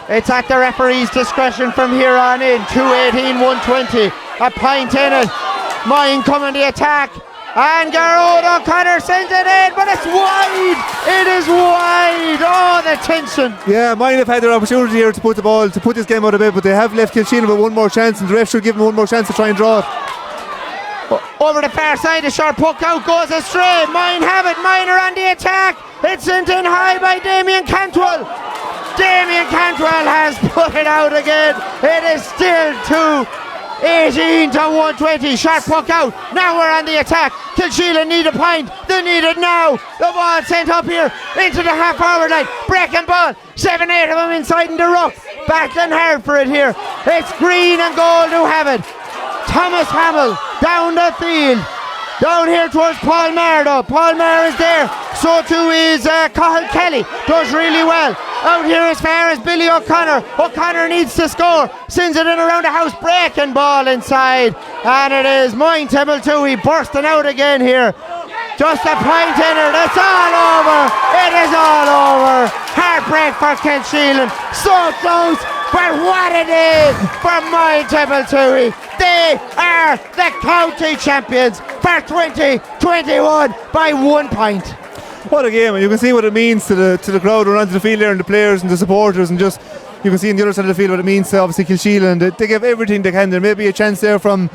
It's at the referee's discretion from here on in. 218-120. A point in it. Moyne coming the attack. And Garrod O'Connor sends it in, but it's wide. It is wide. Oh, the tension. Yeah, Moyne have had their opportunity here to put this game out of bed, but they have left Kilsheelan with one more chance, and the ref should give them one more chance to try and draw it. Over the far side, the short puck out goes astray. Moyne have it. Moyne are on the attack. It's sent in high by Damien Cantwell. Damien Cantwell has put it out again. It is still 2-18 to 120. Sharp puck out. Now we're on the attack. Kilsheelan need a point. They need it now. The ball sent up here into the half-forward line. Breaking ball. 7-8 of them inside in the ruck. Battling hard for it here. It's green and gold who have it. Thomas Hamill down the field. Down here towards Paul Maher though. Paul Maher is there. So too is Cathal Kelly. Does really well. Out here as far as Billy O'Connor. O'Connor needs to score. Sends it in around the house. Breaking ball inside. And it is Moyne Templetuohy bursting out again here. Just a point in it. It's all over. It is all over. Heartbreak for Kilsheelan. So close. But what it is for Moyne Templetuohy. They are the county champions for 2021 by 1 point. What a game, and you can see what it means to the crowd around the field there, and the players and the supporters, and just you can see on the other side of the field what it means to obviously Kilsheelan. They give everything they can. There may be a chance there from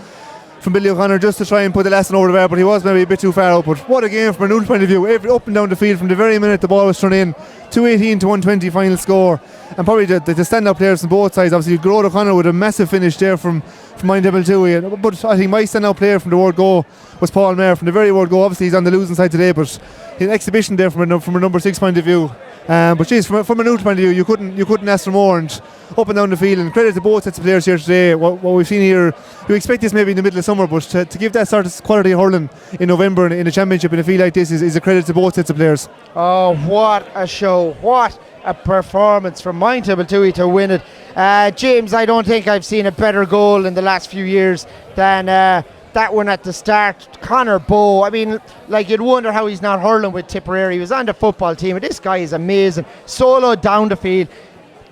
Billy O'Connor just to try and put the lesson over the bar, but he was maybe a bit too far out. But what a game from a neutral point of view. Up and down the field from the very minute the ball was thrown in. 2-18 to 120 final score, and probably the stand-up players on both sides. Obviously Gerard O'Connor with a massive finish there from Moyne Templetuohy, but I think my stand-out player from the word go was Paul Maher from the very word go. Obviously he's on the losing side today, but his exhibition there from a number 6 point of view. But geez, from a neutral point of view, you couldn't ask for more, and up and down the field. And credit to both sets of players here today. What we've seen here, you expect this maybe in the middle of summer, but to give that sort of quality hurling in November in a championship in a field like this is a credit to both sets of players. Oh, what a show! What a performance from Moyne Templetuohy to win it. James, I don't think I've seen a better goal in the last few years than that one at the start. Conor Bowe, I mean, like, you'd wonder how he's not hurling with Tipperary. He was on the football team, and this guy is amazing. Solo down the field.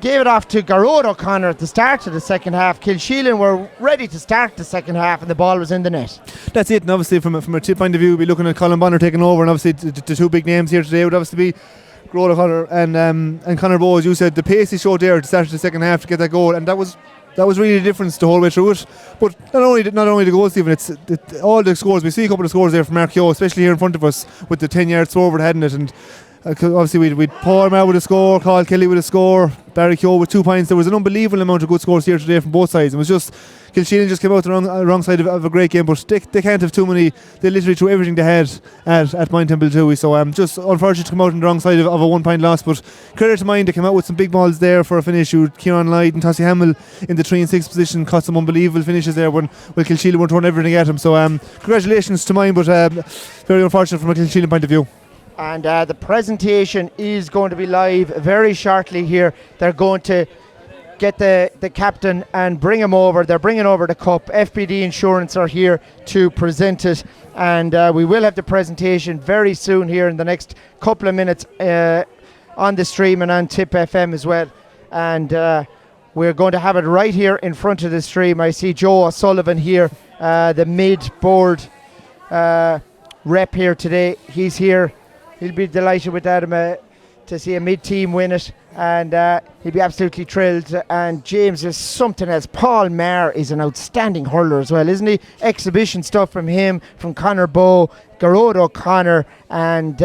Gave it off to Gerard O'Connor at the start of the second half. Kilsheelan were ready to start the second half, and the ball was in the net. That's it, and obviously from a tip point of view, we'll be looking at Colin Bonner taking over, and obviously the two big names here today would obviously be Gerard O'Connor and Conor Bowe. As you said, the pace he showed there at the start of the second half to get that goal, and that was really the difference the whole way through it. But not only the goal, Stephen, it's all the scores. We see a couple of scores there from Mark Keogh, especially here in front of us with the 10-yard throw over heading it, and obviously we'd Paul Maher with a score, Cathal Kelly with a score, Barry Keogh with 2 points. There was an unbelievable amount of good scores here today from both sides. It was just Kilsheelan just came out the wrong side of a great game, but they can't have too many. They literally threw everything they had at Moyne Templetuohy. So just unfortunate to come out on the wrong side of a 1 point loss, but credit to Moyne, they came out with some big balls there for a finish. Kieran Lloyd and Tossie Hamill in the 3 and 6 position caught some unbelievable finishes there when Kilsheelan were throwing everything at him. So congratulations to Moyne, but very unfortunate from a Kilsheelan point of view. And the presentation is going to be live very shortly here. They're going to get the captain and bring him over. They're bringing over the cup. FBD Insurance are here to present it, and we will have the presentation very soon here in the next couple of minutes on the stream and on Tipp FM as well. And we're going to have it right here in front of the stream. I see Joe O'Sullivan here, the mid-board rep here today. He's here. He'll be delighted with that, to see a mid-team win it, and he'll be absolutely thrilled. And James, there's something else. Paul Maher is an outstanding hurler as well, isn't he? Exhibition stuff from him, from Conor Bowe, Gerard O'Connor, and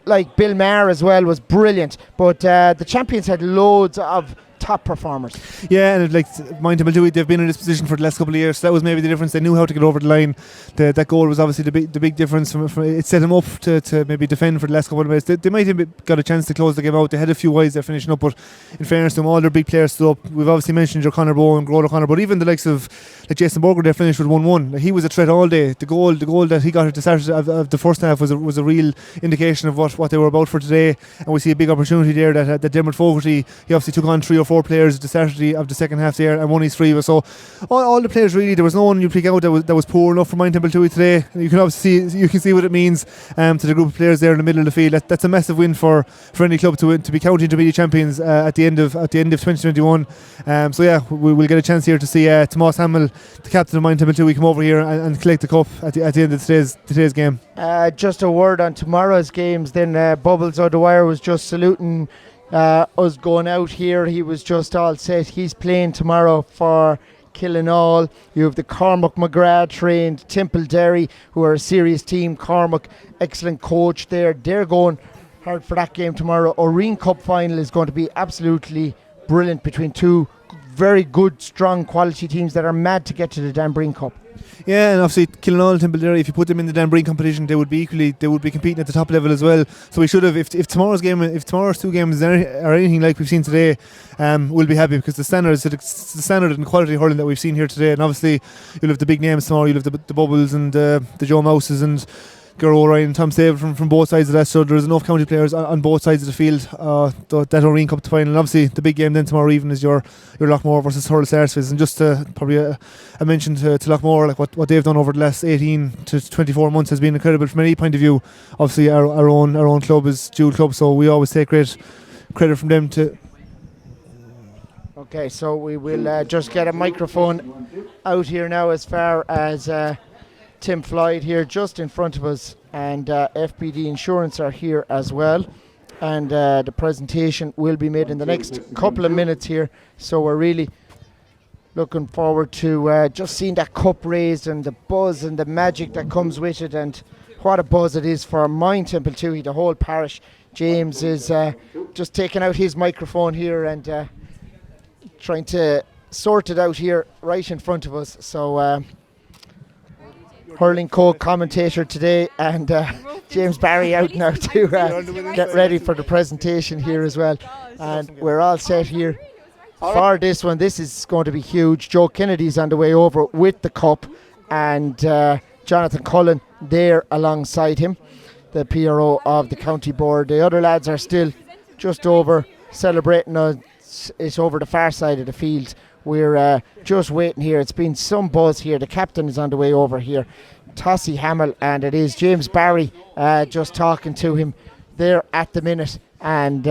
like Bill Maher as well was brilliant. But the champions had loads of top performers. Yeah, and like Moyne Templetuohy, they've been in this position for the last couple of years, so that was maybe the difference. They knew how to get over the line. That goal was obviously the big difference. It set them up to maybe defend for the last couple of minutes. They might have got a chance to close the game out. They had a few wides they're finishing up, but in fairness to them, all their big players stood up. We've obviously mentioned your Conor Bowe and Gerard O'Connor, but even the likes of Jason Burger, they finished with 1-1. He was a threat all day. The goal that he got at the start of the first half was a real indication of what they were about for today, and we see a big opportunity there that Dermot Fogarty, he obviously took on 3 or 4 players at the start of the second half there and won his 3. So all the players really, there was no one you pick out that was poor enough for Moyne Templetuohy today. You can obviously see what it means to the group of players there in the middle of the field. That's a massive win for any club to be county intermediate champions at the end of 2021. So yeah, we'll get a chance here to see Tomas Hamill, the captain of Moyne Templetuohy, come over here and collect the cup at the end of today's game. Just a word on tomorrow's games then. Bubbles O'Dwyer was just saluting us going out here. He was just all set. He's playing tomorrow for Killinall. You have the Cormac McGrath trained Temple Derry, who are a serious team. Cormac, excellent coach there. They're going hard for that game tomorrow. Oreen Cup final is going to be absolutely brilliant between two very good, strong, quality teams that are mad to get to the Dan Breen Cup. Yeah, and obviously Kilsheelan and Templetuohy, if you put them in the Dan Breen competition, they would be competing at the top level as well. So we should have, if tomorrow's two games are anything like we've seen today, we'll be happy, because the standard and quality hurling that we've seen here today, and obviously you'll have the big names tomorrow. You'll have the Bubbles and the Joe Mouses and Gero O'Ryan and Tom Stable from both sides of that, so there's enough county players on both sides of the field. That Oreen Cup final, and obviously the big game then tomorrow evening is your Lockmore versus Hurl Sarsfields. And just probably a mention to Lockmore, like what they've done over the last 18 to 24 months has been incredible from any point of view. Obviously our own club is dual club, so we always take great credit from them to. Okay, so we will just get a microphone out here now, as far as Tim Floyd here just in front of us, and FBD Insurance are here as well, and the presentation will be made in the next couple of minutes here, so we're really looking forward to just seeing that cup raised and the buzz and the magic that comes with it, and what a buzz it is for Moyne Templetuohy, the whole parish. James is just taking out his microphone here and trying to sort it out here right in front of us. So Hurling co-commentator today, and James Barry out now to get ready for the presentation here as well. And we're all set here for this one. This is going to be huge. Joe Kennedy's on the way over with the cup, and Jonathan Cullen there alongside him, the PRO of the county board. The other lads are still just over celebrating. It's over the far side of the field. We're just waiting here. It's been some buzz here. The captain is on the way over here, Tossie Hamill, and it is James Barry just talking to him there at the minute. And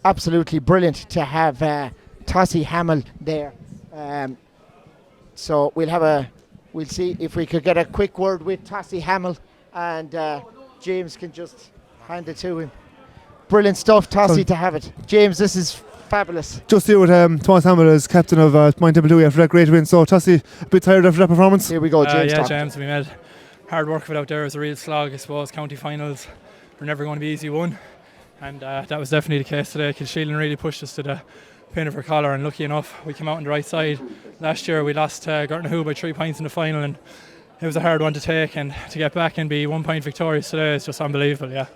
absolutely brilliant to have Tossie Hamill there. So we'll see if we could get a quick word with Tossie Hamill, and James can just hand it to him. Brilliant stuff, Tossie, to have it. James, this is fabulous. Just here with Thomas Hamill as captain of Moyne Templetuohy after that great win. So Tossie, a bit tired after that performance? Here we go, James. Yeah, James, we made hard work of it out there. It was a real slog, I suppose. County finals were never going to be easy won, and that was definitely the case today. Kilsheelan really pushed us to the pin of our collar, and lucky enough we came out on the right side. Last year we lost Gartnahoe by 3 points in the final, and it was a hard one to take, and to get back and be 1 point victorious today is just unbelievable. Yeah.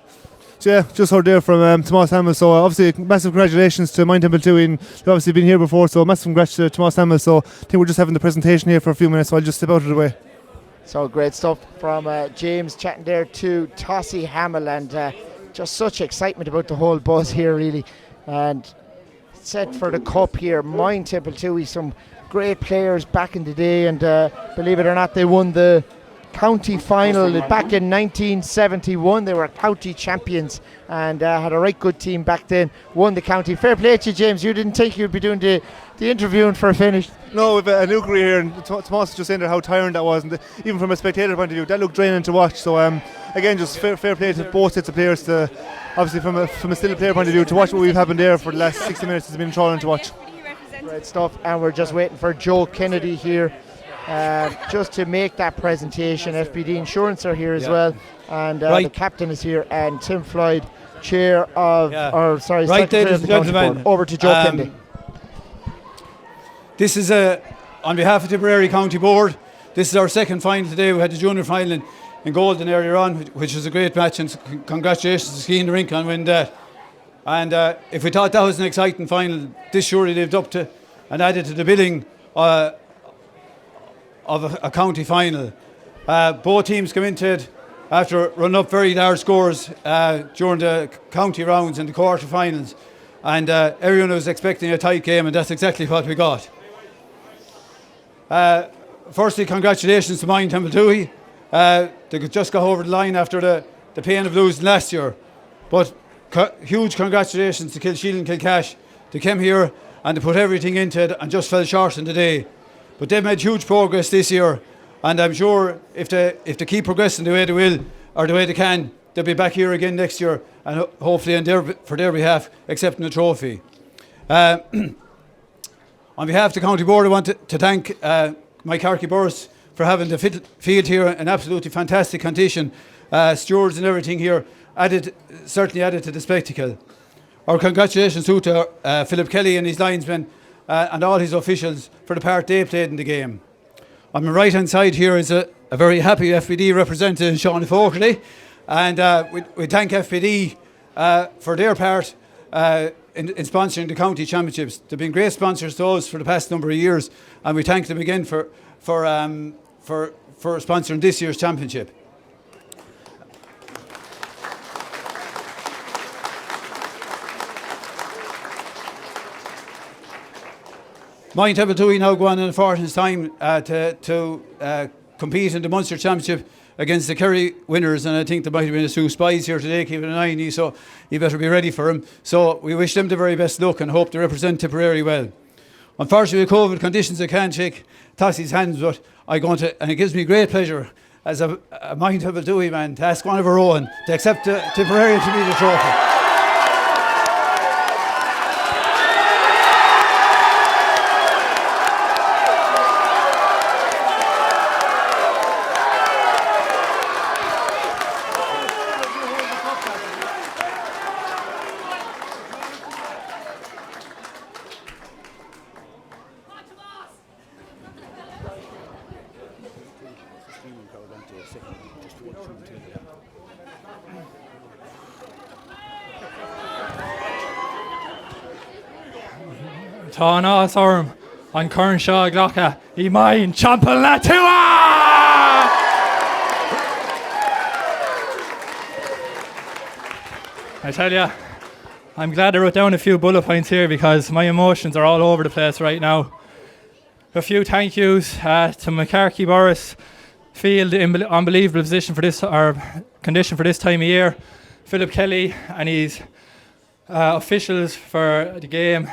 So yeah, just heard there from Thomas Hamill. So obviously massive congratulations to Moyne Templetuohy, and they've obviously been here before, so massive congrats to Thomas Hamill. So I think we're just having the presentation here for a few minutes, so I'll just step out of the way. So great stuff from James chatting there to Tossie Hamill, and just such excitement about the whole buzz here really. And set for the cup here, Moyne Templetuohy, some great players back in the day, and believe it or not, they won the county final back in 1971. They were county champions and had a right good team back then, won the county. Fair play to you, James. You didn't think you'd be doing the interviewing for a finish? No, we've a new career here, and Thomas was just saying there how tiring that was, and even from a spectator point of view that looked draining to watch. So again, just fair play to both sets of players. To obviously from a still player point of view, to watch what we've happened there for the last 60 minutes has been enthralling to watch. Great stuff, and we're just waiting for Joe Kennedy here just to make that presentation. FBD Insurance are here as well, and the captain is here, and Tim Floyd, chair of, secretary of the county board. Over to Joe Kennedy. This is on behalf of Tipperary County Board. This is our second final today. We had the junior final in Golden earlier on, which was a great match, and congratulations to Ski in the Rink on winning that. And if we thought that was an exciting final, this surely lived up to and added to the billing of a county final. Both teams come into it after running up very large scores during the county rounds and the quarter-finals, and everyone was expecting a tight game, and that's exactly what we got. Firstly, congratulations to Moyne Templetuohy. They just got over the line after the pain of losing last year, but huge congratulations to KilsheelanKilcash. They came here and they put everything into it and just fell short in the day. But they've made huge progress this year, and I'm sure if they keep progressing the way they will, or the way they can, they'll be back here again next year, and hopefully for their behalf accepting the trophy. On behalf of the County Board, I want to thank my Carkey Burris for having the field here in absolutely fantastic condition, stewards and everything here, certainly added to the spectacle. Our congratulations too to Philip Kelly and his linesmen and all his officials for the part they played in the game. On my right hand side here is a very happy FPD representative, Sean Fogarty, and we thank FPD for their part in sponsoring the county championships. They've been great sponsors to us for the past number of years, and we thank them again for sponsoring this year's championship. Moyne Templetuohy now go on in a fortnight's time to compete in the Munster Championship against the Kerry winners, and I think there might have been a few spies here today keeping an eye on you, so you better be ready for him. So we wish them the very best luck and hope to represent Tipperary well. Unfortunately, with COVID conditions, I can't shake Tossie's hands, but and it gives me great pleasure as a Moyne Templetuohy man to ask one of our own to accept Tipperary to be the trophy. Tá nás orm an Curnshaw Glocka I Moyne Templetuohy! I tell you, I'm glad I wrote down a few bullet points here because my emotions are all over the place right now. A few thank yous to McCarthy Boris Field, unbelievable position for this, or condition for this time of year. Philip Kelly and his officials for the game.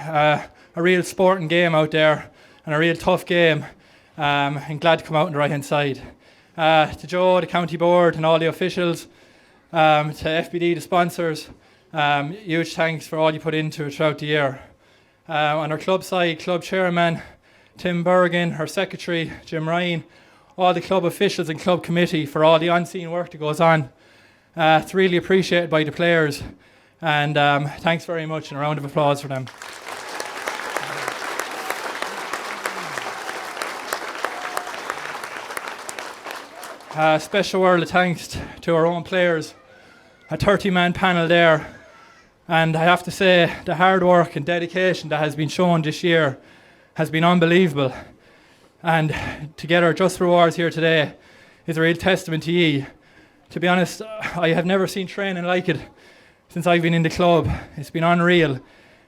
A real sporting game out there and a real tough game, and glad to come out on the right hand side. To Joe, the county board and all the officials, to FBD, the sponsors, huge thanks for all you put into it throughout the year. On our club side, club chairman Tim Bergen, our secretary Jim Ryan, all the club officials and club committee for all the unseen work that goes on. It's really appreciated by the players, and thanks very much, and a round of applause for them. Special word of thanks to our own players, a 30-man panel there, and I have to say the hard work and dedication that has been shown this year has been unbelievable, and to get our just rewards here today is a real testament to ye. To be honest, I have never seen training like it since I've been in the club. It's been unreal,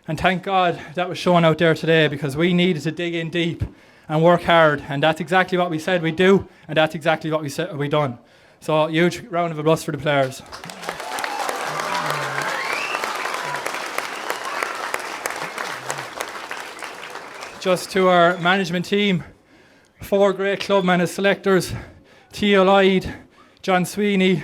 and thank God that was shown out there today, because we needed to dig in deep and work hard, and that's exactly what we said we'd do, and that's exactly what we done. So huge round of applause for the players. Just to our management team, 4 great clubmen as selectors, Theo Lloyd, John Sweeney,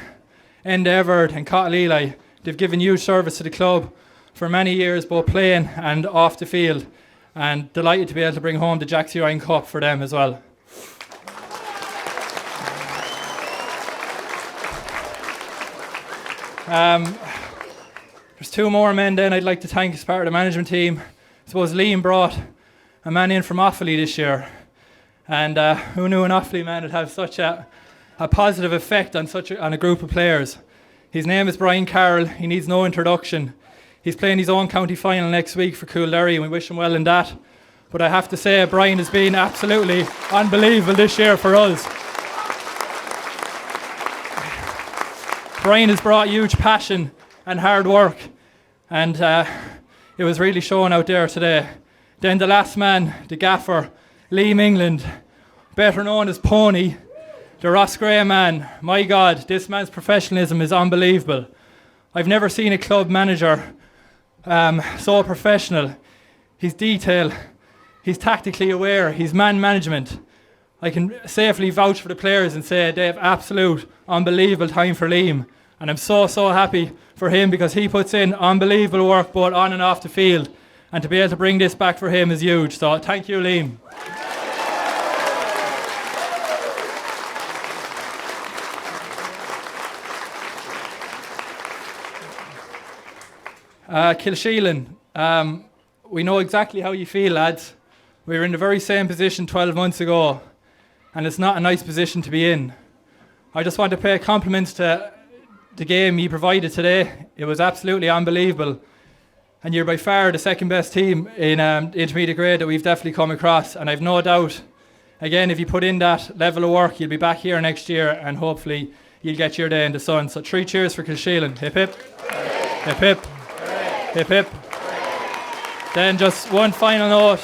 Enda Everett and Cottle Eli. They've given huge service to the club for many years, both playing and off the field, and delighted to be able to bring home the Jack C. Ryan Cup for them as well. There's 2 more men then I'd like to thank as part of the management team. I suppose Liam brought a man in from Offaly this year, and who knew an Offaly man would have such a positive effect on a group of players. His name is Brian Carroll. He needs no introduction. He's playing his own county final next week for Coolderry, and we wish him well in that. But I have to say, Brian has been absolutely unbelievable this year for us. Brian has brought huge passion and hard work, and it was really shown out there today. Then the last man, the gaffer, Liam England, better known as Pony, the Ross Gray man. My God, this man's professionalism is unbelievable. I've never seen a club manager so professional. His detail, he's tactically aware, his man management. I can safely vouch for the players and say they have absolute unbelievable time for Liam, and I'm so happy for him, because he puts in unbelievable work both on and off the field, and to be able to bring this back for him is huge. So thank you, Liam. Kilsheelan, we know exactly how you feel, lads. We were in the very same position 12 months ago, and it's not a nice position to be in. I just want to pay compliments to the game you provided today. It was absolutely unbelievable, and you're by far the second best team in intermediate grade that we've definitely come across, and I've no doubt, again, if you put in that level of work, you'll be back here next year, and hopefully you'll get your day in the sun. So 3 cheers for Kilsheelan. Hip hip. Hip hip. Hip hip. Then just one final note,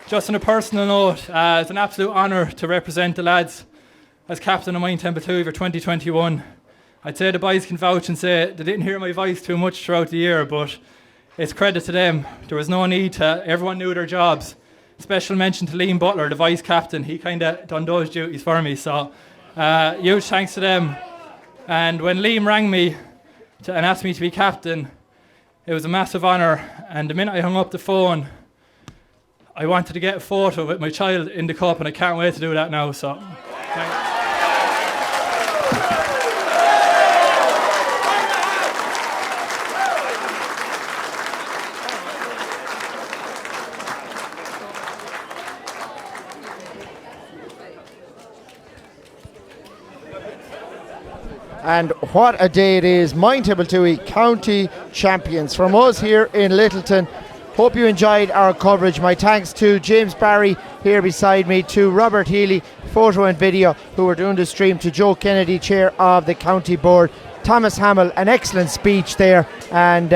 just on a personal note, it's an absolute honour to represent the lads as captain of Moyne Templetuohy for 2021. I'd say the boys can vouch and say they didn't hear my voice too much throughout the year, but it's credit to them. There was no need to, everyone knew their jobs. Special mention to Liam Butler, the vice captain. He kind of done those duties for me, so huge thanks to them. And when Liam rang me and asked me to be captain, it was a massive honour, and the minute I hung up the phone, I wanted to get a photo with my child in the cup, and I can't wait to do that now, so thanks. And what a day it is. Moyne Templetuohy county champions from us here in Littleton. Hope you enjoyed our coverage. My thanks to James Barry here beside me, to Robert Healy, photo and video, who were doing the stream, to Joe Kennedy, chair of the county board, Thomas Hamill, an excellent speech there. And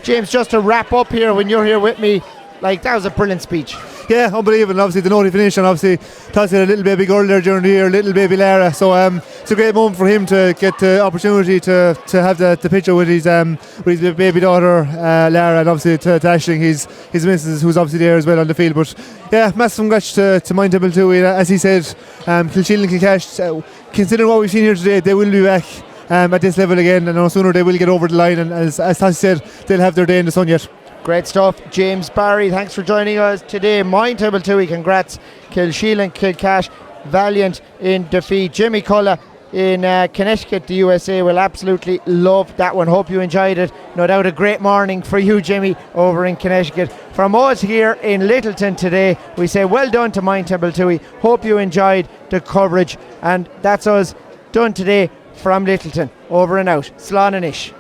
James, just to wrap up here, when you're here with me, like, that was a brilliant speech. Yeah, unbelievable. And obviously the note he finished, and obviously Toss had a little baby girl there during the year, little baby Lara. So it's a great moment for him to get the opportunity to have the picture with his baby daughter Lara, and obviously to Ashling, his missus, who's obviously there as well on the field. But yeah, massive congrats to Moyne Templetuohy. As he said, KilsheelanKilcash, considering what we've seen here today, they will be back at this level again, and no sooner they will get over the line, and as Toss said, they'll have their day in the sun yet. Great stuff. James Barry, thanks for joining us today. Moyne Templetuohy, congrats. KilsheelanKilcash, valiant in defeat. Jimmy Cullen in Connecticut, the USA, will absolutely love that one. Hope you enjoyed it. No doubt a great morning for you, Jimmy, over in Connecticut. From us here in Littleton today, we say well done to Moyne Templetuohy. Hope you enjoyed the coverage, and that's us done today from Littleton. Over and out. Slán and ish.